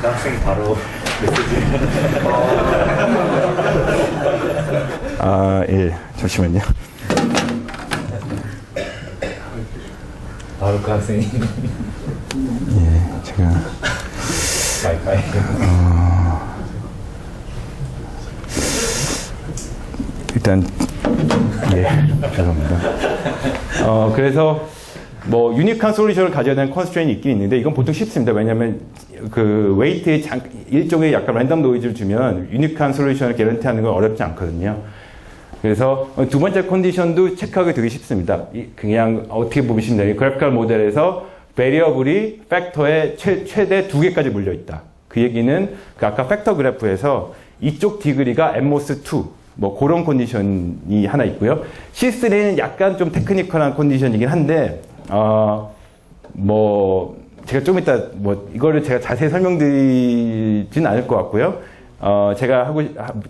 학생이 바로 메시지. 예, 잠시만요. 바로 그 학생이. 예, 제가. 와이파이. 일단, 예, 죄송합니다. 그래서, 유니크한 솔루션을 가져야 되는 컨스트레인이 있긴 있는데, 이건 보통 쉽습니다. 왜냐면, 그, 웨이트에 일종의 약간 랜덤 노이즈를 주면, 유니크한 솔루션을 개런티하는 건 어렵지 않거든요. 그래서 두 번째 컨디션도 체크하기 되게 쉽습니다. 그냥 어떻게 보시면 돼요. 그래피컬 모델에서 베리어블이 팩터에 최대 2개까지 몰려 있다. 그 얘기는 그 아까 팩터 그래프에서 이쪽 디그리가 atmos2 뭐 그런 컨디션이 하나 있고요. C3는 약간 좀 테크니컬한 컨디션이긴 한데 뭐 제가 좀 이따 뭐 이거를 제가 자세히 설명드리진 않을 것 같고요. 제가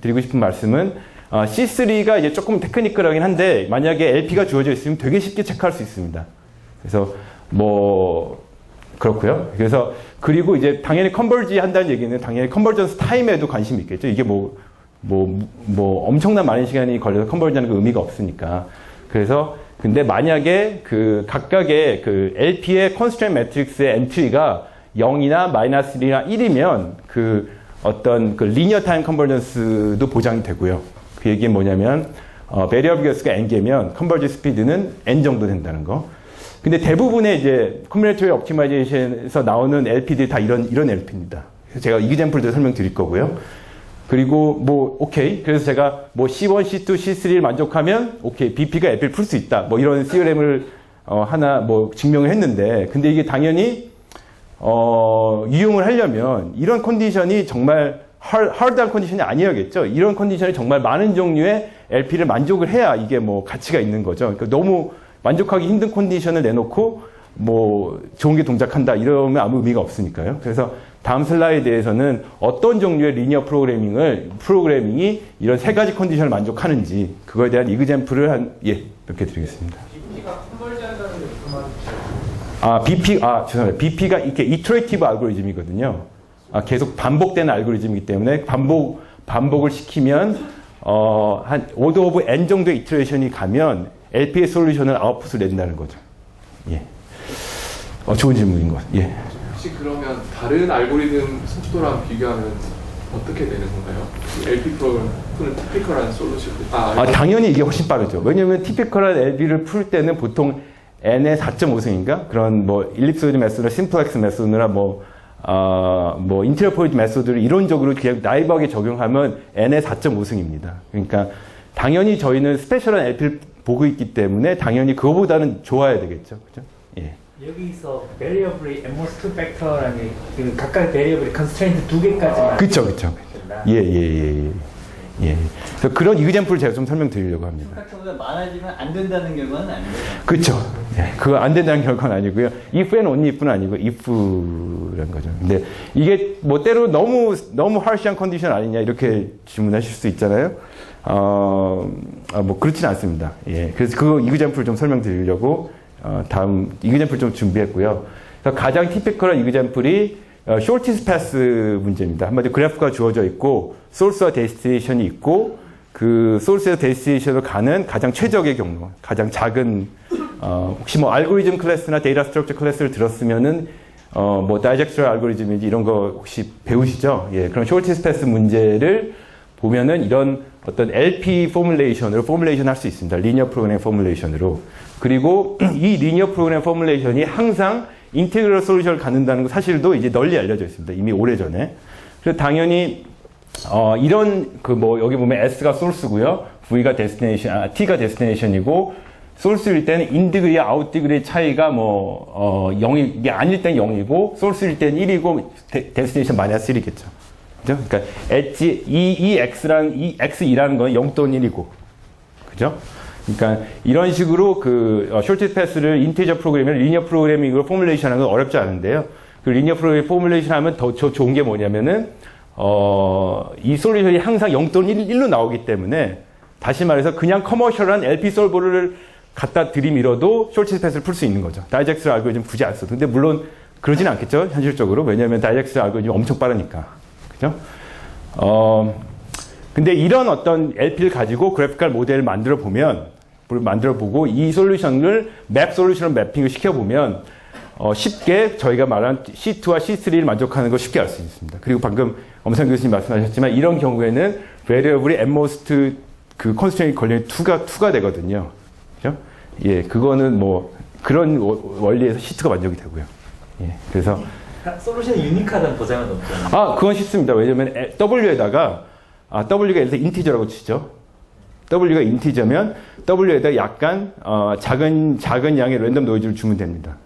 드리고 싶은 말씀은 C3가 이제 조금 테크니컬하긴 한데 만약에 LP가 주어져 있으면 되게 쉽게 체크할 수 있습니다. 그래서 뭐 그렇고요. 그래서 그리고 이제 당연히 컨버지 한다는 얘기는 당연히 컨버전스 타임에도 관심이 있겠죠. 이게 뭐 엄청난 많은 시간이 걸려서 컨버전하는 거 의미가 없으니까. 그래서 근데 만약에 그 각각의 그 LP의 constraint matrix의 엔트리가 0이나 -1이나 1이면 그 어떤 그 리니어 타임 컨버전스도 보장이 되고요. 그 얘기는 뭐냐면 베리어블 개수가 n개면 컨버지 스피드는 n 정도 된다는 거. 근데 대부분의 이제 combinatorial optimization에서 나오는 LP들이 다 이런 LP입니다. 그래서 제가 이그젬플도 설명드릴 거고요. 그리고 뭐 오케이. 그래서 제가 뭐 C1, C2, C3를 만족하면 오케이. BP가 LP를 풀 수 있다. 뭐 이런 theorem을 하나 뭐 증명을 했는데 근데 이게 당연히 이용을 하려면 이런 컨디션이 정말 하드한 컨디션이 아니어야겠죠. 이런 컨디션이 정말 많은 종류의 LP를 만족을 해야 이게 뭐 가치가 있는 거죠. 그러니까 너무 만족하기 힘든 컨디션을 내놓고 뭐 좋은 게 동작한다 이러면 아무 의미가 없으니까요. 그래서 다음 슬라이드에서는 어떤 종류의 리니어 프로그래밍이 이런 세 가지 컨디션을 만족하는지 그거에 대한 이그젬플을 몇 개 드리겠습니다. BP가 컨버지한다는 게 무슨 말이죠? 죄송합니다. BP가 이렇게 이터레이티브 알고리즘이거든요. 계속 반복되는 알고리즘이기 때문에 반복을 시키면 한 오더 오브 n 정도의 이터레이션이 가면 LP의 솔루션을 아웃풋을 낸다는 거죠. 예. 좋은 질문인 것 같아요. 예. 혹시 그러면 다른 알고리즘 속도랑 비교하면 어떻게 되는 건가요? LP 프로그램 푸는 티피컬한 솔루션. 당연히 이게 훨씬 빠르죠. 왜냐면 티피컬한 LP를 풀 때는 보통 n의 4.5승인가? 그런 뭐 일립소이드 메소드나 심플렉스 메소드나 뭐 인테리어 포인트 메소드를 이론적으로 그냥 나이브하게 적용하면 n의 4.5승입니다. 그러니까 당연히 저희는 스페셜한 LP를 보고 있기 때문에 당연히 그거보다는 좋아야 되겠죠. 그죠? 예. 여기서 베리어블이 atmos2 팩터라는 게 그 각각 베리어블이 컨스트레인트 2개까지만 그쵸. 예. 그래서 그런 이그젬플을 제가 좀 설명드리려고 합니다. 팩터가 많아지면 안 된다는 결과는 아니에요. 그쵸. 예, 그거 안 된다는 결과는 아니고요. if and only if는 아니고 if라는 거죠. 근데 이게 뭐 때로 너무 harsh한 컨디션 아니냐 이렇게 질문하실 수 있잖아요. 뭐 그렇진 않습니다. 예. 그래서 그 이그젬플 좀 설명드리려고 다음 이그젬플 좀 준비했고요. 그래서 가장 티피컬한 이그젬플이 shortest path 문제입니다. 한마디로 그래프가 주어져 있고 소스와 데스티네이션이 있고 그 소스에서 데스티네이션으로 가는 가장 최적의 경로, 가장 작은 혹시 뭐 알고리즘 클래스나 데이터 스트럭처 클래스를 들었으면은 뭐 다이젝트럴 알고리즘인지 이런 거 혹시 배우시죠? 예, 그런 shortest path 문제를 보면은 이런 어떤 LP 포뮬레이션으로 포뮬레이션 할 수 있습니다. 리니어 프로그램 포뮬레이션으로. 그리고 이 리니어 프로그램 포뮬레이션이 항상 인테그럴 솔루션을 갖는다는 거 사실도 이제 널리 알려져 있습니다. 이미 오래전에. 그래서 당연히 이런 그 뭐 여기 보면 S가 소스고요. V가 데스티네이션, T가 데스티네이션이고 소스일 때는 인디그리, 아웃디그리 차이가 뭐 0이 이게 아닐 땐 0이고 소스일 때는 1이고 데스티네이션 마이너스 1이겠죠. 그죠? 그러니까 이 X랑 이 X2라는 건 0 또는 1이고. 그죠? 그러니까 이런 식으로 그 shortest path를 인티저 프로그래밍을 리니어 프로그래밍으로 포뮬레이션 하는 건 어렵지 않은데요. 그 리니어 프로그래밍 포뮬레이션 하면 더 좋은 게 뭐냐면은 이 솔루션이 항상 0 또는 1로 나오기 때문에 다시 말해서 그냥 커머셜한 LP 솔버를 갖다 들이밀어도 shortest path를 풀 수 있는 거죠. 다이젝트 알고리즘 굳이 안 써도. 근데 물론 그러진 않겠죠. 현실적으로. 왜냐하면 다이젝트 알고리즘이 엄청 빠르니까. 그죠? 근데 이런 어떤 LP를 가지고 그래피컬 모델을 만들어 보고 이 솔루션을 맵 솔루션으로 매핑을 시켜보면 쉽게 저희가 말한 C2와 C3를 만족하는 걸 쉽게 알 수 있습니다. 그리고 방금 엄상 교수님 말씀하셨지만 이런 경우에는 variable이 atmos 그 컨스트레인트 걸리는 2가 되거든요. 그죠? 예, 그거는 뭐 그런 원리에서 C2가 만족이 되고요. 예, 그래서 솔루션이 유니크하다는 보장은 없잖아요. 그건 쉽습니다. 왜냐면 W에다가 W가 예를 들어 인티저라고 치죠. W가 인티저면 W에다 약간 작은 양의 랜덤 노이즈를 주면 됩니다.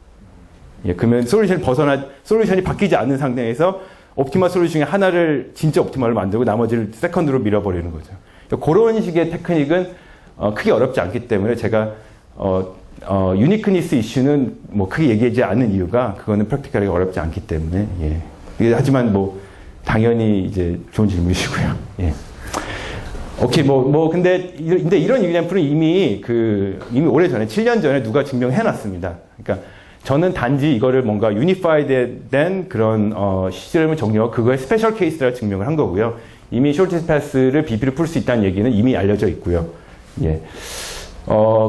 예, 그러면 솔루션이 바뀌지 않는 상태에서 옵티멀 솔루션 중에 하나를 진짜 옵티멀로 만들고 나머지를 세컨드로 밀어버리는 거죠. 그런 식의 테크닉은 크게 어렵지 않기 때문에 제가 유니크니스 이슈는 뭐 크게 얘기하지 않는 이유가 그거는 프랙티컬하게 어렵지 않기 때문에 예. 하지만 뭐 당연히 이제 좋은 질문이시고요. 예. 오케이 근데 이런 이그램플은 이미 오래전에 7년 전에 누가 증명해놨습니다. 그러니까 저는 단지 이거를 뭔가 유니파이드 된 그런 시스템을 정리하고 그거의 스페셜 케이스라 증명을 한 거고요. 이미 숄티스 패스를 BP를 풀 수 있다는 얘기는 이미 알려져 있고요. 예.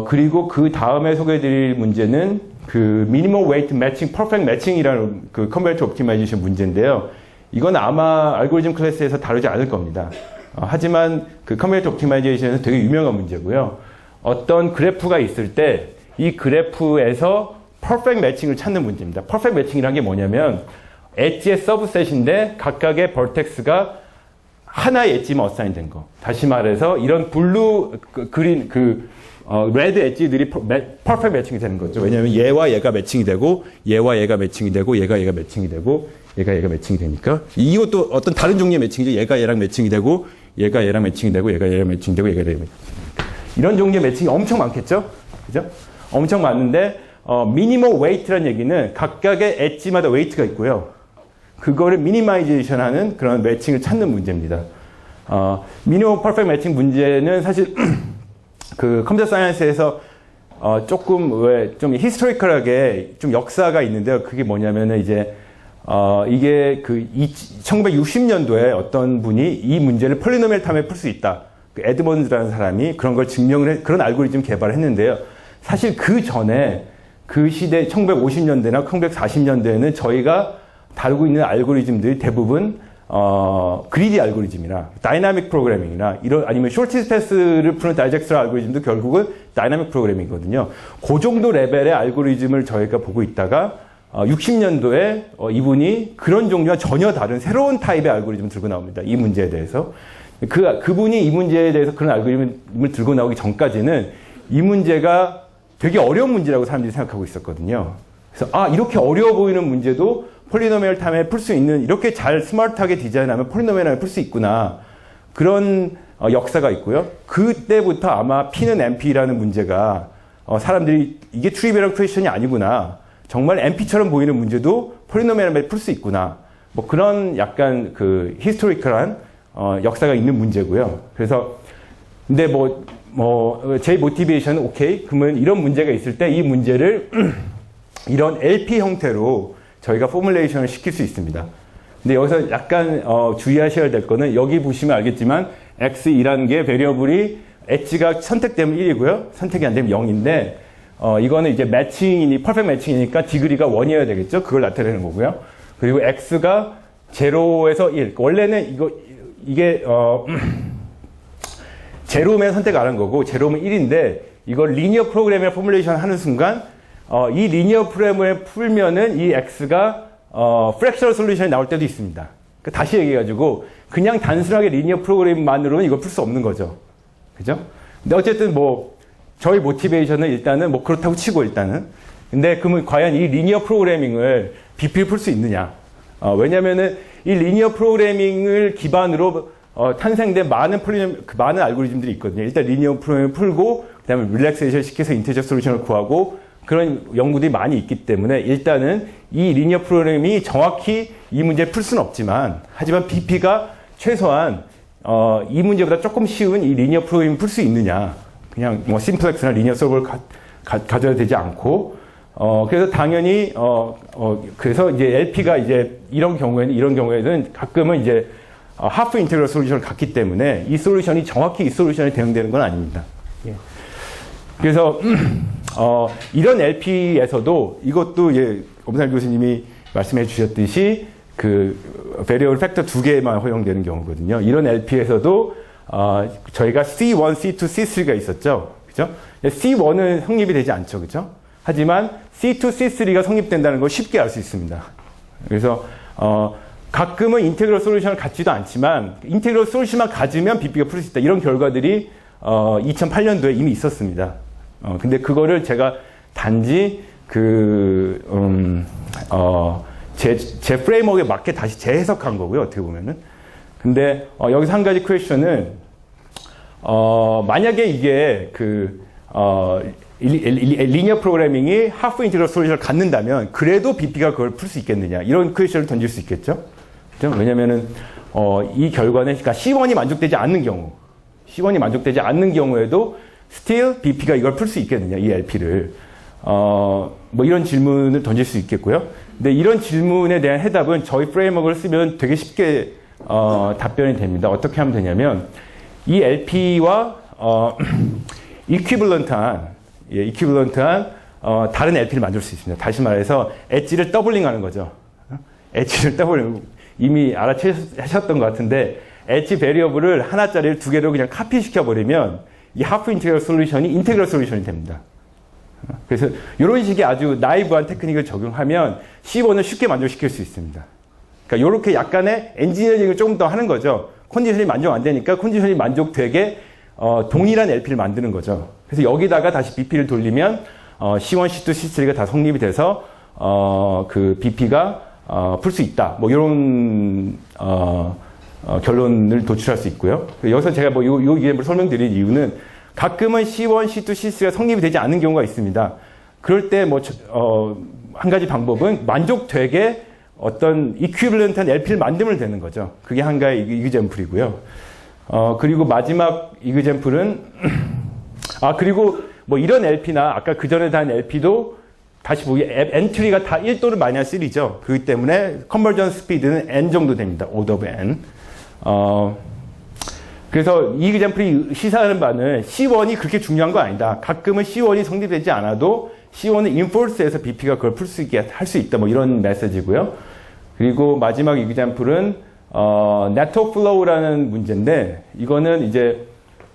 그리고 그 다음에 소개해드릴 문제는 그 미니멈 웨이트 매칭, 퍼펙트 매칭이라는 그 컨버터 옵티마이제이션 문제인데요. 이건 아마 알고리즘 클래스에서 다루지 않을 겁니다. 하지만 그 컨버터 옵티마이제이션은 되게 유명한 문제고요. 어떤 그래프가 있을 때 이 그래프에서 퍼펙트 매칭을 찾는 문제입니다. 퍼펙트 매칭이라는 게 뭐냐면 엣지의 서브셋인데 각각의 버텍스가 하나의 엣지만 어사인 된 거. 다시 말해서 이런 블루, 그린, 레드 엣지들이 퍼펙트 매칭이 되는 거죠. 왜냐하면 얘와 얘가 매칭이 되고 얘와 얘가 매칭이 되고 얘가 매칭이 되고 얘가 매칭이 되니까 이것도 어떤 다른 종류의 매칭이죠. 얘가 얘랑 매칭이 되고 얘가 얘랑 매칭이 되고 얘가 얘랑 매칭이 되고 얘가 얘랑 매칭이 되고 이런 종류의 매칭이 엄청 많겠죠. 그죠? 엄청 많은데 미니멈 웨이트라는 얘기는 각각의 엣지마다 웨이트가 있고요. 그거를 미니마이제이션 하는 그런 매칭을 찾는 문제입니다. 미니멈 퍼펙트 매칭 문제는 사실 그 컴퓨터 사이언스에서 조금 좀 히스토리컬하게 좀 역사가 있는데요. 그게 뭐냐면은 이제 이게 1960년도에 어떤 분이 이 문제를 폴리노미얼 탐에 풀 수 있다. 그 에드먼즈라는 사람이 그런 걸 그런 알고리즘 개발을 했는데요. 사실 그 전에 그 시대 1950년대나 1940년대에는 저희가 다루고 있는 알고리즘들이 대부분 그리디 알고리즘이나 다이나믹 프로그래밍이나 아니면 숄티스 패스를 푸는 다이젝스트 알고리즘도 결국은 다이나믹 프로그래밍이거든요. 그 정도 레벨의 알고리즘을 저희가 보고 있다가 60년도에 이분이 그런 종류와 전혀 다른 새로운 타입의 알고리즘을 들고 나옵니다. 이 문제에 대해서. 그분이 이 문제에 대해서 그런 알고리즘을 들고 나오기 전까지는 이 문제가 되게 어려운 문제라고 사람들이 생각하고 있었거든요. 그래서 이렇게 어려워 보이는 문제도 폴리노미얼 탐에 풀 수 있는, 이렇게 잘 스마트하게 디자인하면 폴리노미얼 탐에 풀 수 있구나. 그런 역사가 있고요. 그때부터 아마 P는 NP라는 문제가 사람들이 이게 트리비얼 퀘스천이 아니구나. 정말 NP처럼 보이는 문제도 폴리노미얼 탐에 풀 수 있구나. 뭐 그런 약간 그 히스토리컬한 역사가 있는 문제고요. 그래서 근데 제 모티베이션은 오케이. 그러면 이런 문제가 있을 때 이 문제를 이런 LP 형태로 저희가 포뮬레이션을 시킬 수 있습니다. 근데 여기서 약간 주의하셔야 될 거는 여기 보시면 알겠지만 X2라는 게 베리어블이 엣지가 선택되면 1이고요. 선택이 안 되면 0인데 이거는 이제 매칭이니 퍼펙트 매칭이니까 디그리가 1이어야 되겠죠. 그걸 나타내는 거고요. 그리고 X가 0에서 1. 원래는 이게 제로면 선택 안 한 거고 제로면 1인데 이걸 리니어 프로그램에 포뮬레이션 하는 순간 이 리니어 프로그램을 풀면은 이 X가 프랙셔널 솔루션이 나올 때도 있습니다. 그러니까 다시 얘기해가지고 그냥 단순하게 리니어 프로그램만으로는 이걸 풀 수 없는 거죠. 그죠? 근데 어쨌든 저희 모티베이션은 일단은 그렇다고 치고 일단은. 근데 그러면 과연 이 리니어 프로그래밍을 BP를 풀 수 있느냐? 왜냐면은 이 리니어 프로그래밍을 기반으로 탄생된 많은 알고리즘들이 있거든요. 일단 리니어 프로그램을 풀고 그다음에 릴렉세이션 시켜서 인티저 솔루션을 구하고 그런 연구들이 많이 있기 때문에 일단은 이 리니어 프로그램이 정확히 이 문제를 풀 수는 없지만 하지만 BP가 최소한 이 문제보다 조금 쉬운 이 리니어 프로그램을 풀 수 있느냐. 그냥 심플렉스나 리니어 솔버를 가져야 되지 않고 그래서 당연히 그래서 이제 LP가 이제 이런 경우에는 가끔은 이제 하프 인테그럴 솔루션을 갖기 때문에 이 솔루션이 정확히 이 솔루션에 대응되는 건 아닙니다. 예. 그래서 이런 LP에서도 이것도 엄살 교수님이 말씀해 주셨듯이 그 베리어블 팩터 2개만 허용되는 경우거든요. 이런 LP에서도 저희가 C1, C2, C3가 있었죠. 그죠? C1은 성립이 되지 않죠. 그죠? 하지만 C2, C3가 성립된다는 걸 쉽게 알 수 있습니다. 그래서 가끔은 인테그럴 솔루션을 갖지도 않지만 인테그럴 솔루션만 가지면 BP가 풀 수 있다. 이런 결과들이 2008년도에 이미 있었습니다. 근데 그거를 제가 단지 제 프레임워크에 맞게 다시 재해석한 거고요. 어떻게 보면은. 근데 여기서 한 가지 퀘스천은 만약에 이게 리니어 프로그래밍이 하프 인티그럴 솔루션을 갖는다면 그래도 BP가 그걸 풀 수 있겠느냐 이런 퀘스천을 던질 수 있겠죠. 그렇죠? 왜냐면은 이 결과는 그러니까 C1이 만족되지 않는 경우, C1이 만족되지 않는 경우에도 still BP가 이걸 풀 수 있겠느냐 이 LP를 뭐 이런 질문을 던질 수 있겠고요. 근데 이런 질문에 대한 해답은 저희 프레임워크를 쓰면 되게 쉽게 답변이 됩니다. 어떻게 하면 되냐면 이 LP와 이퀴블런트한 다른 LP를 만들 수 있습니다. 다시 말해서 엣지를 더블링하는 거죠. 엣지를 더블링 이미 알아채셨던 것 같은데 엣지 베리어블을 하나짜리를 두 개로 그냥 카피시켜 버리면 이 하프 인테그럴 솔루션이 인테그럴 솔루션이 됩니다. 그래서 이런 식의 아주 나이브한 테크닉을 적용하면 C1을 쉽게 만족시킬 수 있습니다. 그러니까 이렇게 약간의 엔지니어링을 조금 더 하는 거죠. 컨디션이 만족 안 되니까 컨디션이 만족되게 동일한 LP를 만드는 거죠. 그래서 여기다가 다시 BP를 돌리면 C1, C2, C3가 다 성립이 돼서 그 BP가 풀 수 있다. 뭐 이런 결론을 도출할 수 있고요. 여기서 제가 뭐 요 이름을 설명드릴 이유는 가끔은 C1, C2, C3가 성립이 되지 않는 경우가 있습니다. 그럴 때 뭐 한 가지 방법은 만족되게 어떤 이퀴블런트한 LP를 만들면 되는 거죠. 그게 한 가지 이그젬플이고요. 그리고 마지막 이그젬플은 그리고 뭐 이런 LP나 아까 그 전에 단 LP도 다시 보기 엔트리가 다 1 또는 마이너스 1이죠. 그렇기 때문에 컨버전 스피드는 n 정도 됩니다. order of n. 그래서 이 이그젬플이 시사하는 바는 C1이 그렇게 중요한 거 아니다. 가끔은 C1이 성립되지 않아도 C1은 인포스에서 BP가 그걸 풀 수 있게 할 수 있다. 뭐 이런 메시지고요. 그리고 마지막 이그젬플은 네트워크 플로우라는 문제인데 이거는 이제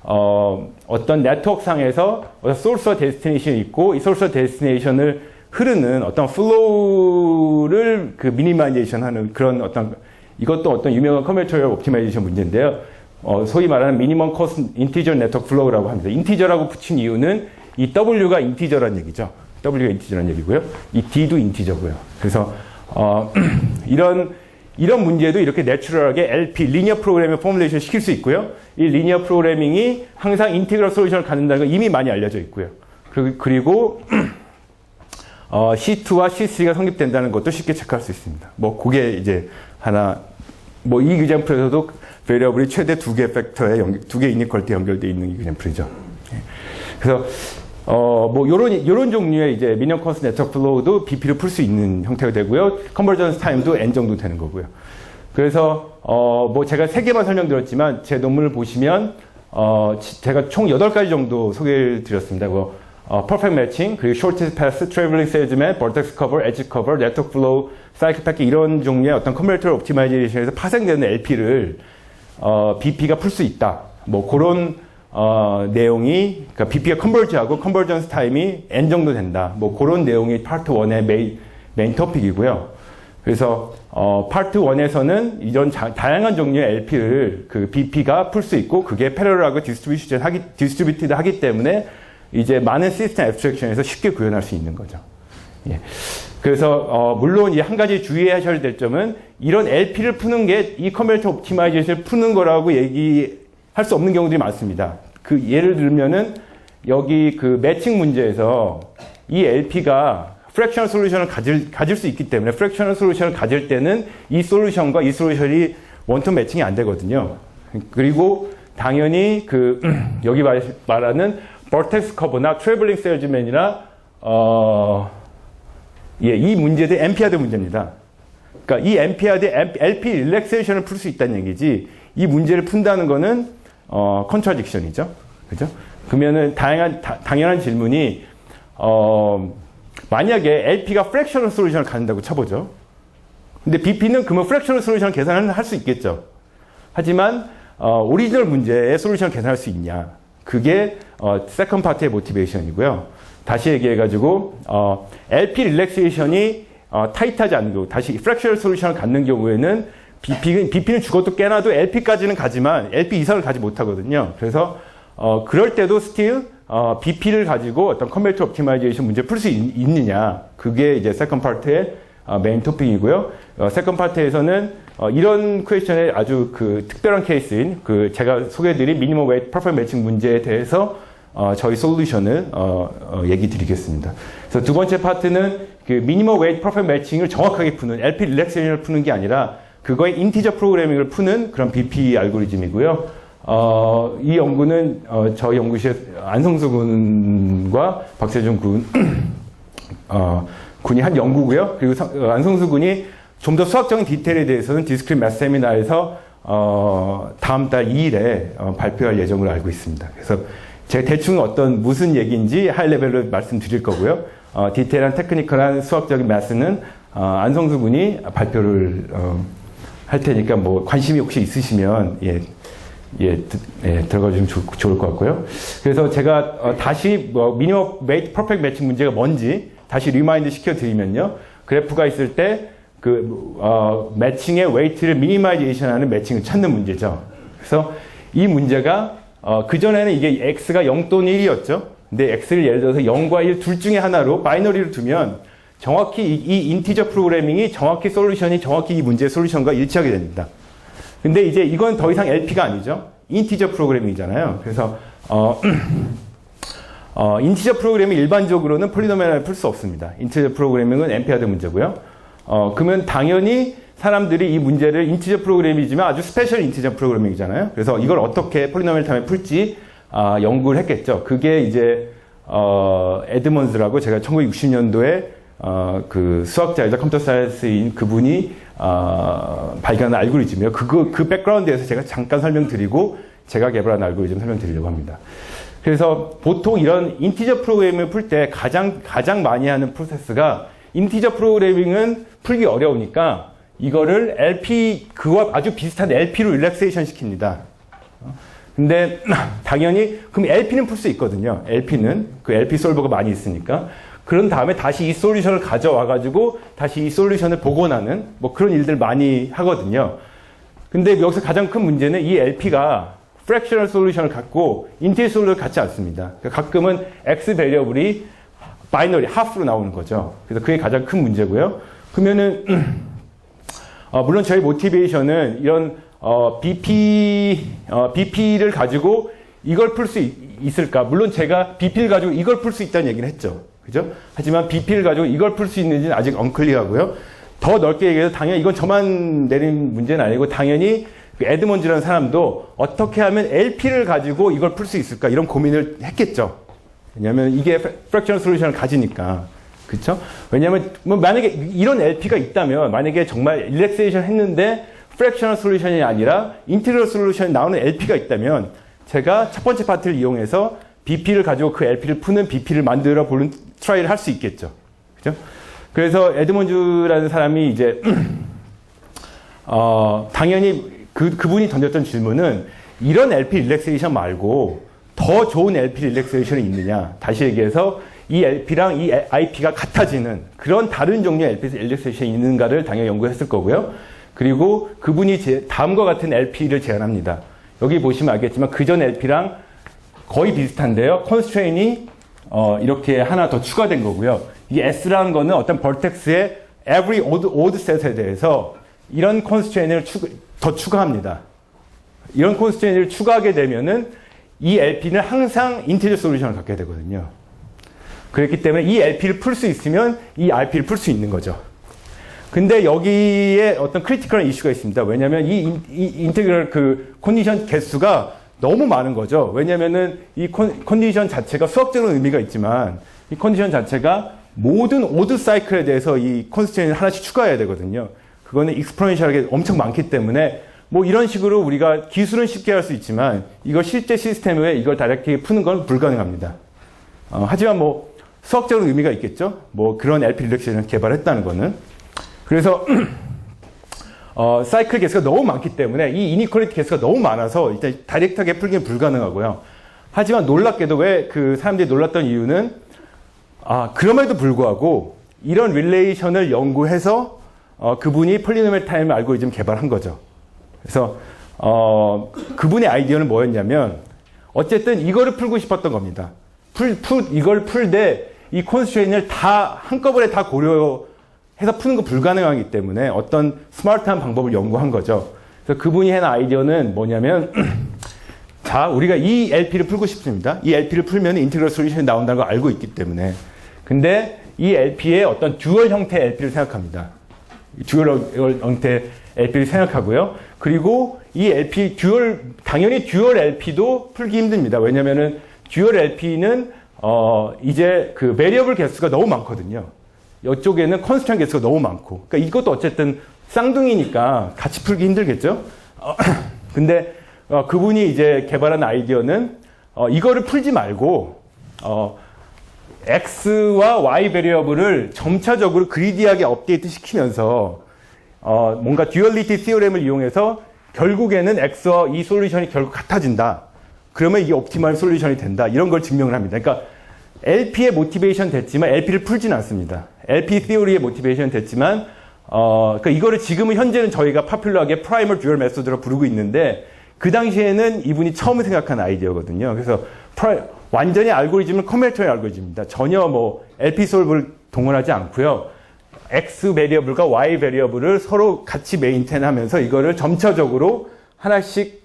어떤 네트워크 상에서 소스와 데스티네이션이 있고 이 소스와 데스티네이션을 흐르는 어떤 플로우를 미니마이제이션 하는 그런 이것도 어떤 유명한 커뮤니케이션 옵티마이제이션 문제인데요. 소위 말하는 미니멈 코스트 인티저 네트워크 플로우라고 합니다. 인티저라고 붙인 이유는 이 W가 인티저라는 얘기죠. W가 인티저라는 얘기고요. 이 D도 인티저고요. 그래서 이런 문제도 이렇게 내추럴하게 LP, 리니어 프로그래밍 포뮬레이션 시킬 수 있고요. 이 리니어 프로그래밍이 항상 인티그럴 솔루션을 갖는다는 건 이미 많이 알려져 있고요. 그리고 C2와 C3가 성립된다는 것도 쉽게 체크할 수 있습니다. 뭐 그게 이제 하나 뭐 이 이그젬플에서도 베리어블이 최대 2개 팩터에 2개 이니퀄리티 연결되어 있는 이그젬플이죠. 그래서 뭐 요런 종류의 이제 미니멈 코스트 네트워크 플로우도 BP를 풀 수 있는 형태가 되고요. 컨버전스 타임도 n 정도 되는 거고요. 그래서 뭐 제가 3개만 설명드렸지만 제 논문을 보시면 제가 총 8가지 정도 소개를 드렸습니다. Perfect Matching, 그리고 Shortest Path, Traveling Salesman, Vertex Cover, Edge Cover, Network Flow, Cycle Packet 이런 종류의 어떤 컨버터 옵티마이제이션에서 파생되는 LP를 BP가 풀 수 있다. 뭐 그런 내용이 그러니까 BP가 컨버지하고 컨버전스 타임이 n 정도 된다. 뭐 그런 내용이 파트 1의 메인 토픽이고요. 그래서 파트 1에서는 이런 다양한 종류의 LP를 BP가 풀 수 있고 그게 패러럴하고 디스트리뷰티드 하기 때문에 이제 많은 시스템 애브스트랙션에서 쉽게 구현할 수 있는 거죠. 예. 그래서 물론 이 한 가지 주의하셔야 될 점은 이런 LP를 푸는 게 이 컨버터 옵티마이제이션을 푸는 거라고 얘기할 수 없는 경우들이 많습니다. 예를 들면은 여기 매칭 문제에서 이 LP가 프랙셔널 솔루션을 가질 수 있기 때문에 프랙셔널 솔루션을 가질 때는 이 솔루션과 이 솔루션이 원투 매칭이 안 되거든요. 그리고 당연히 여기 말하는 버텍스 커버나 트래블링 세일즈맨이나 이 문제들 엠피아드 문제입니다. 그러니까 이 엠피아드 LP 릴렉세이션을 풀 수 있다는 얘기지 이 문제를 푼다는 거는 컨트라딕션이죠. 그죠? 그러면은 당연한 질문이 만약에 LP가 프랙셔널 솔루션을 갖는다고 쳐보죠. 근데 BP는 그러면 프랙셔널 솔루션 계산을 할 수 있겠죠. 하지만 오리지널 문제의 솔루션 계산할 수 있냐? 그게 세컨드 파트의 모티베이션이고요. 다시 얘기해가지고 LP 릴렉세이션이 타이트하지 않는 경우, 다시 프랙셔널 솔루션을 갖는 경우에는 BP는 죽어도 깨나도 LP까지는 가지만 LP 이상을 가지 못하거든요. 그래서 그럴 때도 still BP를 가지고 어떤 컨베이터 옵티마이제이션 문제 풀 수 있느냐. 그게 이제 세컨드 파트의 메인 토픽이고요. 세컨드 파트에서는 이런 퀘스천의 아주 그 특별한 케이스인 그 제가 소개해드린 미니멈 웨이트 퍼펙트 매칭 문제에 대해서 저희 솔루션을 얘기 드리겠습니다. 그래서 두 번째 파트는 그 미니멈 웨이트 퍼펙트 매칭을 정확하게 푸는 LP 릴렉세이션을 푸는 게 아니라 그거의 인티저 프로그래밍을 푸는 그런 BP 알고리즘이고요. 이 연구는 저희 연구실의 안성수 군과 박세준 군 군이 한 연구고요. 그리고 안성수 군이 좀 더 수학적인 디테일에 대해서는 디스크릿 매스 세미나에서 다음 달 2일에 발표할 예정으로 알고 있습니다. 그래서 제가 대충 무슨 얘기인지 하이 레벨로 말씀드릴 거고요. 디테일한 테크니컬한 수학적인 매스는 안성수 군이 발표를 할 테니까 뭐 관심이 혹시 있으시면 들어가 주시면 좋을 것 같고요. 그래서 제가 다시 미니멈 웨이트 퍼펙트 매칭 문제가 뭔지 다시 리마인드 시켜드리면요. 그래프가 있을 때 매칭의 웨이트를 미니마이제이션하는 매칭을 찾는 문제죠. 그래서 이 문제가 그전에는 이게 x가 0 또는 1이었죠. 근데 x를 예를 들어서 0과 1 둘 중에 하나로 바이너리로 두면 정확히 이 인티저 프로그래밍이 솔루션이 정확히 이 문제의 솔루션과 일치하게 됩니다. 근데 이제 이건 더 이상 LP가 아니죠. 인티저 프로그래밍이잖아요. 그래서 인티저 프로그래밍 일반적으로는 폴리노미널을 풀 수 없습니다. 인티저 프로그래밍은 엠페어드 문제고요. 그러면 당연히 사람들이 이 문제를 인티저 프로그래밍이지만 아주 스페셜 인티저 프로그래밍이잖아요. 그래서 이걸 어떻게 폴리노미널 타임에 풀지 연구를 했겠죠. 그게 이제 에드먼즈라고 제가 1960년도에 그 수학자이자 컴퓨터 사이언스인 그분이 발견한 알고리즘이에요. 그 백그라운드에서 제가 잠깐 설명드리고 제가 개발한 알고리즘 설명드리려고 합니다. 그래서 보통 이런 인티저 프로그래밍을 풀 때 가장 많이 하는 프로세스가 인티저 프로그래밍은 풀기 어려우니까 이거를 그와 아주 비슷한 LP로 릴렉세이션 시킵니다. 근데 당연히 그럼 LP는 풀 수 있거든요. LP는 그 LP 솔버가 많이 있으니까. 그런 다음에 다시 이 솔루션을 가져와 가지고 다시 이 솔루션을 복원하는 뭐 그런 일들 많이 하거든요. 근데 여기서 가장 큰 문제는 이 LP가 프랙셔널 솔루션을 갖고 인티저 솔루션을 갖지 않습니다. 그러니까 가끔은 X 베리어블이 바이너리, 하프로 나오는 거죠. 그래서 그게 가장 큰 문제고요. 그러면은 물론 저희 모티베이션은 이런 BP를 가지고 이걸 풀 수 있을까? 물론 제가 BP를 가지고 이걸 풀 수 있다는 얘기는 했죠. 그죠? 하지만 BP를 가지고 이걸 풀 수 있는지는 아직 언클리어하고요. 더 넓게 얘기해서 당연히 이건 저만 내린 문제는 아니고 당연히 그 에드먼즈라는 사람도 어떻게 하면 LP를 가지고 이걸 풀 수 있을까? 이런 고민을 했겠죠. 왜냐하면 이게 프랙셔널 솔루션을 가지니까. 그렇죠? 왜냐하면 만약에 이런 LP가 있다면 만약에 정말 릴렉세이션 했는데 프랙셔널 솔루션이 아니라 인티그럴 솔루션이 나오는 LP가 있다면 제가 첫 번째 파트를 이용해서 BP를 가지고 그 LP를 푸는 BP를 만들어 보는 트라이를 할 수 있겠죠. 그죠? 그래서 에드먼즈라는 사람이 이제 당연히 그분이 던졌던 질문은 이런 LP 릴렉세이션 말고 더 좋은 LP 릴렉세이션이 있느냐. 다시 얘기해서 이 LP랑 이 IP가 같아지는 그런 다른 종류의 LP 릴렉세이션이 있는가를 당연히 연구했을 거고요. 그리고 그분이 다음과 같은 LP를 제안합니다. 여기 보시면 알겠지만 그전 LP랑 거의 비슷한데요. 컨스트레인이 이렇게 하나 더 추가된 거고요. 이 S라는 거는 어떤 벌텍스의 every odd set에 대해서 이런 컨스트레인을 더 추가합니다. 이런 컨스트레인을 추가하게 되면은 이 LP는 항상 인티저 솔루션을 갖게 되거든요. 그렇기 때문에 이 LP를 풀 수 있으면 이 RP를 풀 수 있는 거죠. 근데 여기에 어떤 크리티컬한 이슈가 있습니다. 왜냐하면 이 인테그럴 그 컨디션 개수가 너무 많은 거죠. 왜냐하면은 이 컨디션 자체가 수학적인 의미가 있지만 이 컨디션 자체가 모든 오드 사이클에 대해서 이 컨스트레인을 하나씩 추가해야 되거든요. 그거는 익스포넨셜하게 엄청 많기 때문에 뭐 이런 식으로 우리가 기술은 쉽게 할 수 있지만 이걸 실제 시스템에 이걸 다이렉트하게 푸는 건 불가능합니다. 하지만 뭐 수학적인 의미가 있겠죠. 뭐 그런 LP 릴렉세이션을 개발했다는 거는. 그래서 사이클 개수가 너무 많기 때문에 이 이니퀄리티 개수가 너무 많아서 일단 다이렉트하게 풀기는 불가능하고요. 하지만 놀랍게도 왜 그 사람들이 놀랐던 이유는 그럼에도 불구하고 이런 릴레이션을 연구해서 그분이 폴리노미얼 타임 알고리즘 개발한 거죠. 그래서 그분의 아이디어는 뭐였냐면 어쨌든 이거를 풀고 싶었던 겁니다. 이걸 풀되 이 컨스트레인을 다 한꺼번에 다 고려해서 푸는 거 불가능하기 때문에 어떤 스마트한 방법을 연구한 거죠. 그래서 그분이 한 아이디어는 뭐냐면 자, 우리가 이 LP를 풀고 싶습니다. 이 LP를 풀면 인티그럴 솔루션이 나온다는 걸 알고 있기 때문에. 근데 이 LP의 어떤 듀얼 형태 LP를 생각합니다. 듀얼 형태 LP를 생각하고요. 그리고 이 LP 당연히 듀얼 LP도 풀기 힘듭니다. 왜냐면은 듀얼 LP는 이제 그 베리어블 개수가 너무 많거든요. 이쪽에는 컨스트레인트 개수가 너무 많고. 그러니까 이것도 어쨌든 쌍둥이니까 같이 풀기 힘들겠죠? 근데 그분이 이제 개발한 아이디어는 이거를 풀지 말고 X와 Y 베리어블을 점차적으로 그리디하게 업데이트 시키면서 뭔가 듀얼리티 시어렘을 이용해서 결국에는 X와 이 솔루션이 결국 같아진다. 그러면 이게 옵티멀 솔루션이 된다. 이런 걸 증명을 합니다. 그러니까 LP의 모티베이션 됐지만 LP를 풀지는 않습니다. LP 시어리의 모티베이션 됐지만 그러니까 이거를 지금은 현재는 저희가 파퓰러하게 프라이머 듀얼 메소드로 부르고 있는데 그 당시에는 이분이 처음 생각한 아이디어거든요. 그래서 완전히 알고리즘은 커뮤니티의 알고리즘입니다. 전혀 뭐 LP 솔브를 동원하지 않고요. X 베리어블과 Y 베리어블을 서로 같이 메인테인하면서 이거를 점차적으로 하나씩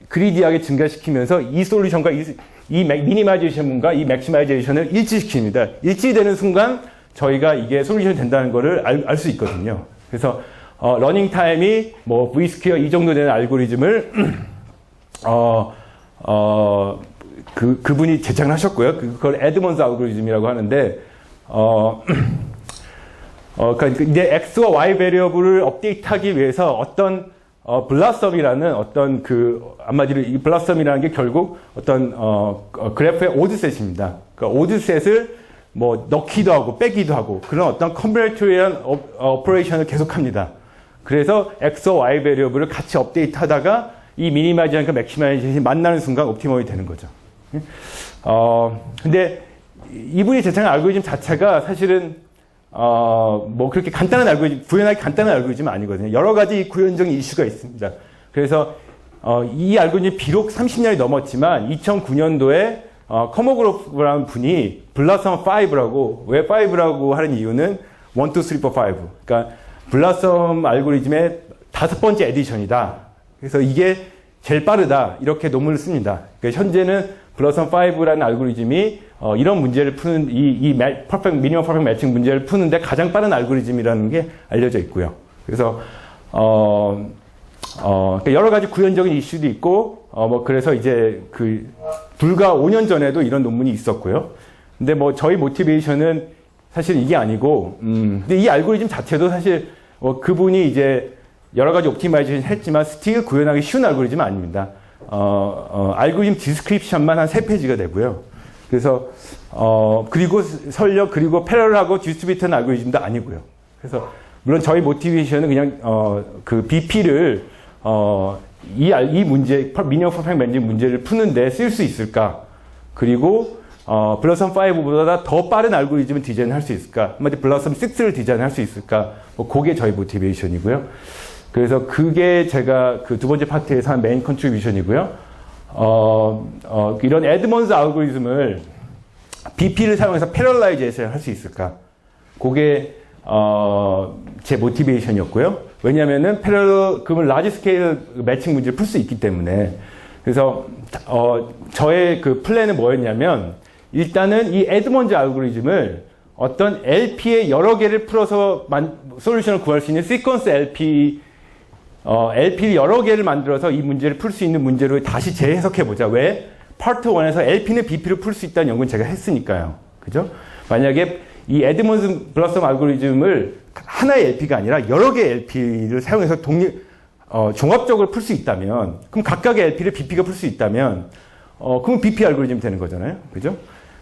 그리디하게 증가시키면서 이 솔루션과 이 미니마이제이션과 이 맥시마이제이션을 일치시킵니다. 일치되는 순간 저희가 이게 솔루션이 된다는 거를 알 수 있거든요. 그래서 러닝 타임이 뭐 V 스퀘어 이 정도 되는 알고리즘을 그분이 제작을 하셨고요. 그걸 에드먼스 알고리즘이라고 하는데 그러니까 이제 X와 Y 베리어블을 업데이트하기 위해서 어떤 블라썸이라는 어떤 한마디로 이 블라썸이라는 게 결국 어떤 그래프의 오드셋입니다. 그러니까 오드셋을 뭐 넣기도 하고 빼기도 하고 그런 어떤 컴비네이토리얼 오퍼레이션을 계속합니다. 그래서 X와 Y 베리어블을 같이 업데이트하다가 이 미니마이징과 맥시마이징이 만나는 순간 옵티멀이 되는 거죠. 근데 이분이 제작한 알고리즘 자체가 사실은 뭐 그렇게 간단한 알고리즘, 구현하기 간단한 알고리즘은 아니거든요. 여러 가지 구현적인 이슈가 있습니다. 그래서 이 알고리즘이 비록 30년이 넘었지만 2009년도에 커머그로프라는 분이 블라썸 5라고, 왜 5라고 하는 이유는 1, 2, 3, 4, 5. 그러니까 블라썸 알고리즘의 5번째 에디션이다. 그래서 이게 제일 빠르다. 이렇게 논문을 씁니다. 그러니까 현재는 블라썸 5라는 알고리즘이 이런 문제를 푸는 미니멈 퍼펙트 매칭 문제를 푸는데 가장 빠른 알고리즘이라는 게 알려져 있고요. 그래서 그러니까 여러 가지 구현적인 이슈도 있고 뭐 그래서 이제 불과 5년 전에도 이런 논문이 있었고요. 근데 뭐 저희 모티베이션은 사실 이게 아니고 근데 이 알고리즘 자체도 사실 그분이 이제 여러 가지 옵티마이제이션 했지만 스틸 구현하기 쉬운 알고리즘은 아닙니다. 알고리즘 디스크립션만 한 3페이지가 되고요. 그래서 그리고 설령 그리고 패러럴하고 디스트리뷰트한 알고리즘도 아니고요. 그래서 물론 저희 모티베이션은 그냥 BP를 이 문제 미니멈 퍼펙트 매칭 문제를 푸는데 쓸 수 있을까? 그리고 블라썸 5보다 더 빠른 알고리즘을 디자인할 수 있을까? 한마디로 블라썸 6를 디자인할 수 있을까? 뭐 그게 저희 모티베이션이고요. 그래서 그게 제가 두 번째 파트에서 한 메인 컨트리뷰션이고요. 이런 에드먼스 알고리즘을 BP를 사용해서 패럴라이제이션 할 수 있을까? 그게 제 모티베이션이었고요. 왜냐면은 그러면 라지 스케일 매칭 문제를 풀 수 있기 때문에. 그래서 저의 플랜은 뭐였냐면 일단은 이 에드먼즈 알고리즘을 어떤 LP의 여러 개를 풀어서 솔루션을 구할 수 있는 시퀀스 LP를 여러 개를 만들어서 이 문제를 풀 수 있는 문제로 다시 재해석해보자. 왜? 파트 1에서 LP는 BP를 풀 수 있다는 연구는 제가 했으니까요. 그죠? 만약에 이 에드먼즈 블라썸 알고리즘을 하나의 LP가 아니라 여러 개의 LP를 사용해서 종합적으로 풀 수 있다면, 그럼 각각의 LP를 BP가 풀 수 있다면, 그럼 BP 알고리즘이 되는 거잖아요. 그죠?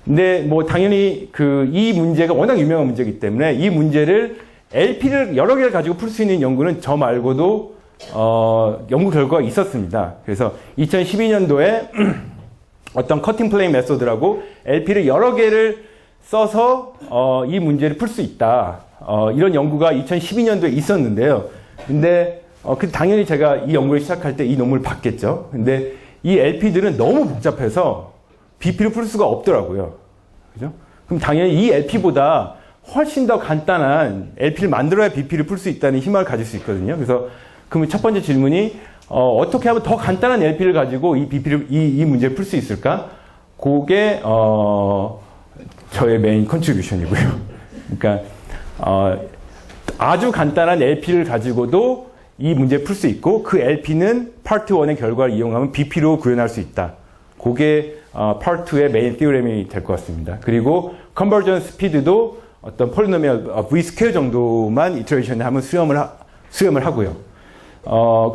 근데 뭐 당연히 이 문제가 워낙 유명한 문제이기 때문에 이 문제를 LP를 여러 개를 가지고 풀 수 있는 연구는 저 말고도 연구 결과가 있었습니다. 그래서 2012년도에 어떤 커팅 플레인 메소드라고 LP를 여러 개를 써서 이 문제를 풀 수 있다. 이런 연구가 2012년도에 있었는데요. 근데 당연히 제가 이 연구를 시작할 때 이 논문을 봤겠죠. 근데 이 LP들은 너무 복잡해서 BP를 풀 수가 없더라고요. 그죠? 그럼 당연히 이 LP보다 훨씬 더 간단한 LP를 만들어야 BP를 풀 수 있다는 희망을 가질 수 있거든요. 그래서 그러면 첫 번째 질문이 어떻게 하면 더 간단한 LP를 가지고 이 BP를 이 문제를 풀 수 있을까? 그게 저의 메인 컨트리뷰션이고요. 그러니까 아주 간단한 LP를 가지고도 이 문제를 풀 수 있고 그 LP는 파트 1의 결과를 이용하면 BP로 구현할 수 있다. 그게 파트 2의 메인 티오렘이 될 것 같습니다. 그리고 컨버전 스피드도 어떤 폴리노미얼 V 스퀘어 정도만 이터레이션을 하면 수렴을 하고요.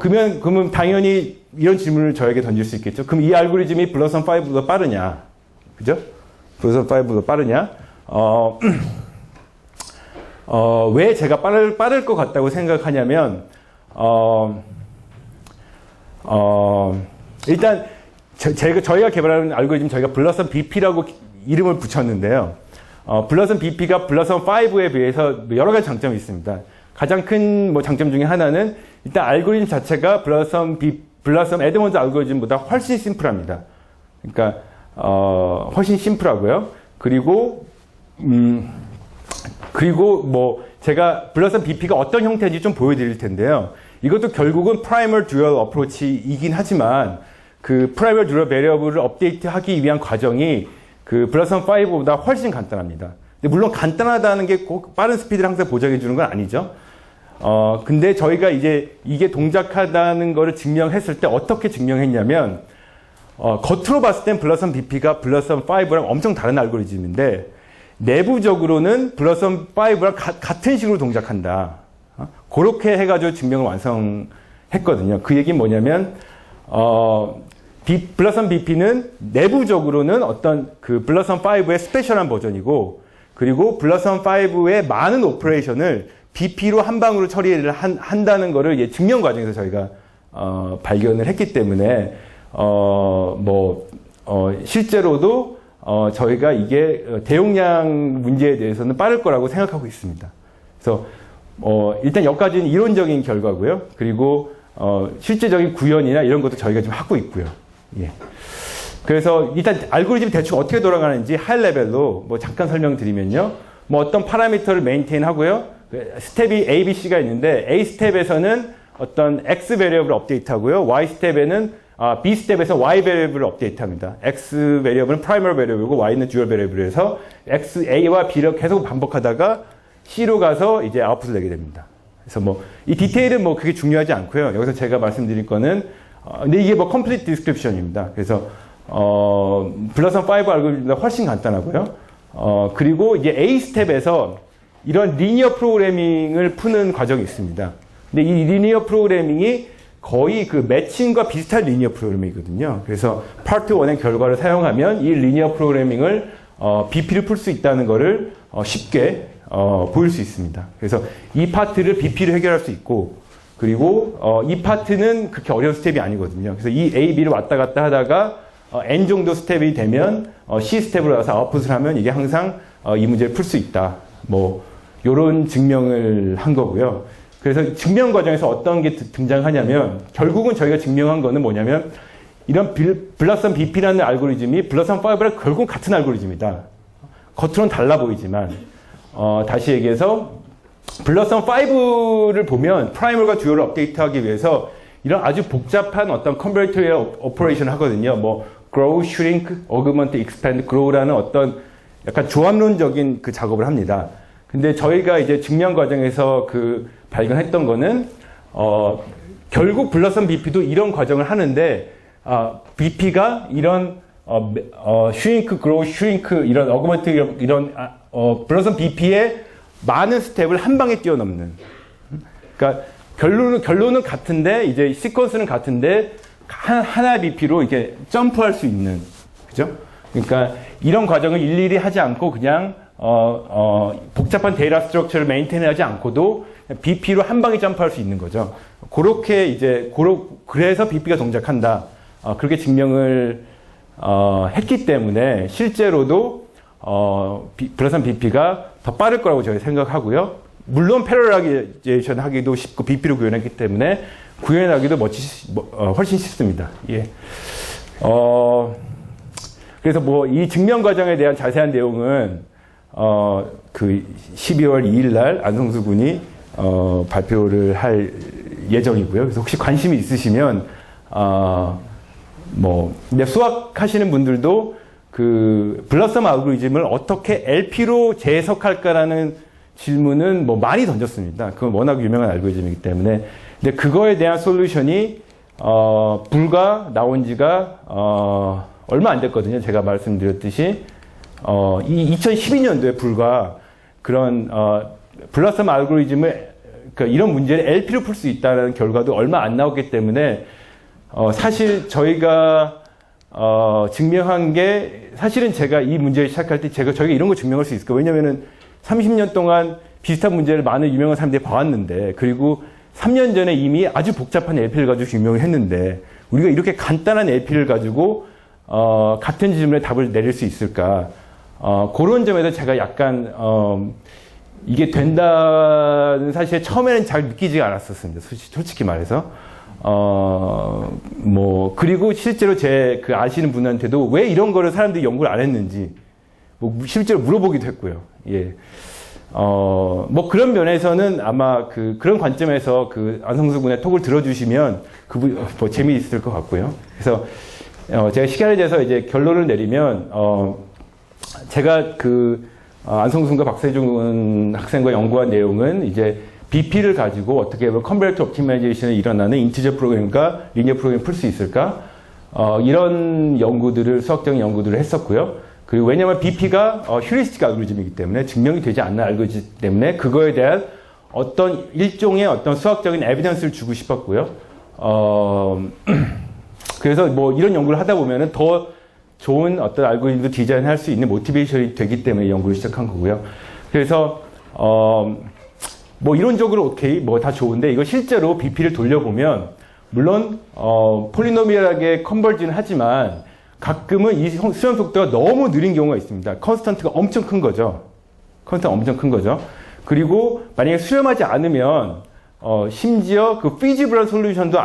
그러면 당연히 이런 질문을 저에게 던질 수 있겠죠. 그럼 이 알고리즘이 블러썸 5보다 빠르냐? 그죠? 블러썸 5보다 빠르냐? 왜 제가 빠를 것 같다고 생각하냐면, 일단, 저희가 개발하는 알고리즘 저희가 블러썸 BP라고 이름을 붙였는데요. 블러썸 BP가 블러썸 5에 비해서 여러 가지 장점이 있습니다. 가장 큰 장점 중에 하나는 일단 알고리즘 자체가 블러썸 에드먼즈 알고리즘보다 훨씬 심플합니다. 그러니까 훨씬 심플하고요. 그리고 제가 블러썸 BP가 어떤 형태인지 좀 보여드릴 텐데요. 이것도 결국은 프라이멀 듀얼 어프로치이긴 하지만 그 프라이멀 듀얼 베리어블을 업데이트하기 위한 과정이 그 블러썸 5보다 훨씬 간단합니다. 근데 물론 간단하다는 게 꼭 빠른 스피드를 항상 보장해 주는 건 아니죠. 근데 저희가 이제 이게 동작하다는 거를 증명했을 때 어떻게 증명했냐면, 겉으로 봤을 땐 블러썸 BP가 블러썸 5랑 엄청 다른 알고리즘인데, 내부적으로는 블러썸 5랑 같은 식으로 동작한다. 그렇게 해가지고 증명을 완성했거든요. 그 얘기는 뭐냐면, 블러썸 BP는 내부적으로는 어떤 그 블러썸 5의 스페셜한 버전이고, 그리고 블러썸 5의 많은 오퍼레이션을 BP로 한 방으로 처리를 한다는 거를 증명 과정에서 저희가 발견을 했기 때문에 실제로도 저희가 이게 대용량 문제에 대해서는 빠를 거라고 생각하고 있습니다. 그래서 일단 여기까지는 이론적인 결과고요. 그리고 실제적인 구현이나 이런 것도 저희가 지금 하고 있고요. 예. 그래서 일단 알고리즘이 대충 어떻게 돌아가는지 하이 레벨로 잠깐 설명드리면요. 어떤 파라미터를 메인테인 하고요. 스텝이 A, B, C가 있는데 A 스텝에서는 어떤 X 베리어블을 업데이트하고요. Y 스텝에는 B 스텝에서 Y 베리어블을 업데이트합니다. X 베리어블은 프라이머리 베리어블이고 Y는 듀얼 베리어블에서 X, A와 B를 계속 반복하다가 C로 가서 이제 아웃풋을 내게 됩니다. 그래서 이 디테일은 그게 중요하지 않고요. 여기서 제가 말씀드릴 거는 근데 이게 컴플리트 디스크립션입니다. 그래서 블러썸 5 알고리즘보다 훨씬 간단하고요. 그리고 이제 A 스텝에서 이런 리니어 프로그래밍을 푸는 과정이 있습니다. 근데 이 리니어 프로그래밍이 거의 그 매칭과 비슷한 리니어 프로그래밍이거든요. 그래서 파트 1의 결과를 사용하면 이 리니어 프로그래밍을 BP를 풀 수 있다는 것을 쉽게 보일 수 있습니다. 그래서 이 파트를 BP로 해결할 수 있고, 그리고 이 파트는 그렇게 어려운 스텝이 아니거든요. 그래서 이 A, B를 왔다 갔다 하다가 N 정도 스텝이 되면 C 스텝으로 가서 아웃풋을 하면 이게 항상 이 문제를 풀 수 있다. 요런 증명을 한 거고요. 그래서 증명 과정에서 어떤 게 등장하냐면, 결국은 저희가 증명한 거는 뭐냐면, 이런 블러썸 BP라는 알고리즘이 블러썸 5랑 결국 같은 알고리즘이다. 겉으로는 달라 보이지만, 다시 얘기해서, 블러썸 5를 보면 프라이멀과 듀얼을 업데이트하기 위해서 이런 아주 복잡한 어떤 컨버터리얼 오퍼레이션을 하거든요. grow, shrink, augment, expand, grow라는 어떤 약간 조합론적인 그 작업을 합니다. 근데 저희가 이제 증명 과정에서 발견했던 거는, 결국 블러썸 BP도 이런 과정을 하는데, BP가 이런, shrink, grow, shrink, 이런 augment, 이런, 블러썸 BP의 많은 스텝을 한 방에 뛰어넘는. 그러니까 결론은 같은데, 이제 시퀀스는 같은데, 하나의 BP로 이렇게 점프할 수 있는. 그죠? 그러니까 이런 과정을 일일이 하지 않고 그냥, 복잡한 데이터 스트럭처를 메인테인하지 않고도 BP로 한 방에 점프할 수 있는 거죠. 그렇게 이제, 그래서 BP가 동작한다. 그렇게 증명을, 했기 때문에 실제로도, 블러썸 BP가 더 빠를 거라고 저희 생각하고요. 물론 패러라이제이션 하기도 쉽고 BP로 구현했기 때문에 구현하기도 훨씬 쉽습니다. 예. 그래서 뭐 이 증명 과정에 대한 자세한 내용은 그 12월 2일 날 안성수 군이 발표를 할 예정이고요. 그래서 혹시 관심이 있으시면 근데 수학 하시는 분들도 그 블러썸 알고리즘을 어떻게 LP로 재해석할까라는 질문은 뭐 많이 던졌습니다. 그건 워낙 유명한 알고리즘이기 때문에. 근데 그거에 대한 솔루션이 불과 나온 지가 얼마 안 됐거든요. 제가 말씀드렸듯이 이 2012년도에 불과 그런 블러썸 알고리즘을 그러니까 이런 문제를 LP로 풀 수 있다는 결과도 얼마 안 나왔기 때문에 사실 저희가 증명한 게 사실은 제가 이 문제를 시작할 때 저희가 이런 거 증명할 수 있을 거예요. 왜냐면은 30년 동안 비슷한 문제를 많은 유명한 사람들이 봐왔는데 그리고 3년 전에 이미 아주 복잡한 LP를 가지고 증명을 했는데 우리가 이렇게 간단한 LP를 가지고 같은 질문에 답을 내릴 수 있을까? 그런 점에서 제가 약간 이게 된다는 사실에 처음에는 잘 느끼지가 않았었습니다. 솔직히 말해서. 그리고 실제로 그 아시는 분한테도 왜 이런 거를 사람들이 연구를 안 했는지, 실제로 물어보기도 했고요. 예. 그런 면에서는 아마 그런 관점에서 안성수 군의 톡을 들어주시면 재미있을 것 같고요. 그래서, 제가 시간에 대해서 이제 결론을 내리면, 제가 안성수 군과 박세준 학생과 연구한 내용은 이제 BP를 가지고 어떻게 보면 컨버레이터 옵티마이제이션에 일어나는 인티저 프로그램과 리니어 프로그램을 풀 수 있을까? 이런 수학적인 연구들을 했었고요. 그리고 왜냐하면 BP가 휴리스틱 알고리즘이기 때문에 증명이 되지 않는 알고리즘이기 때문에 그거에 대한 어떤 일종의 수학적인 에비던스를 주고 싶었고요. 그래서 이런 연구를 하다 보면은 더 좋은 어떤 알고리즘도 디자인할 수 있는 모티베이션이 되기 때문에 연구를 시작한 거고요. 그래서 이론적으로 오케이, 다 좋은데 이거 실제로 BP를 돌려보면 물론 폴리노미얼하게 컨버진을 하지만 가끔은 이 수렴 속도가 너무 느린 경우가 있습니다. 컨스턴트가 엄청 큰 거죠. 그리고 만약에 수렴하지 않으면 심지어 피지블한 솔루션도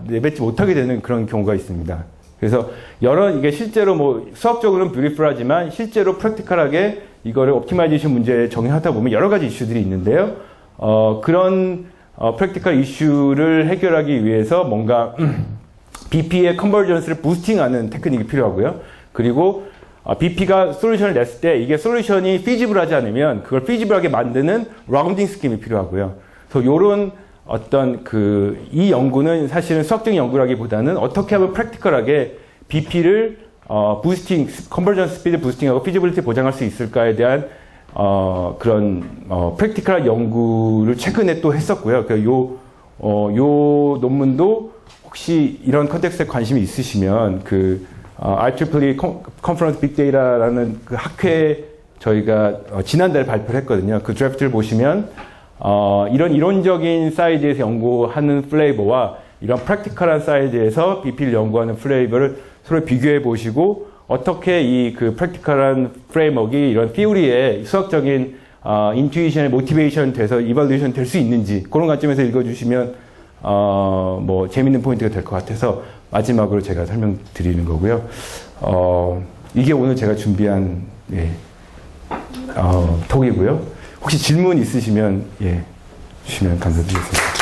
내뱉지 못하게 되는 그런 경우가 있습니다. 그래서 이게 실제로 수학적으로는 뷰티풀하지만 실제로 프랙티컬하게 이거를 옵티마이제이션 문제에 적용하다 보면 여러 가지 이슈들이 있는데요. 그런 프랙티컬 이슈를 해결하기 위해서 뭔가 BP의 컨버전스를 부스팅하는 테크닉이 필요하고요. 그리고 BP가 솔루션을 냈을 때 이게 솔루션이 피지블하지 않으면 그걸 피지블하게 만드는 라운딩 스킴이 필요하고요. 그래서 요런 이 연구는 사실은 수학적인 연구라기보다는 어떻게 하면 프랙티컬하게 BP를 컨버전 스피드 부스팅하고 피지빌리티 보장할 수 있을까에 대한 그런 프랙티컬한 연구를 최근에 또 했었고요. 요 논문도 혹시 이런 컨텍스트에 관심이 있으시면 IEEE 컨퍼런스 빅데이터라는 학회 저희가 지난달에 발표를 했거든요. 그 드래프트를 보시면 이런 이론적인 사이즈에서 연구하는 플레이버와 이런 프랙티컬한 사이즈에서 BP를 연구하는 플레이버를 서로 비교해 보시고 어떻게 이 프랙티컬한 프레임워크가 이런 티오리의 수학적인 인투이션에 모티베이션 돼서 이발루에이션 될 수 있는지 그런 관점에서 읽어주시면 재밌는 포인트가 될 것 같아서 마지막으로 제가 설명드리는 거고요. 이게 오늘 제가 준비한 톡이고요. 혹시 질문 있으시면 주시면 감사드리겠습니다.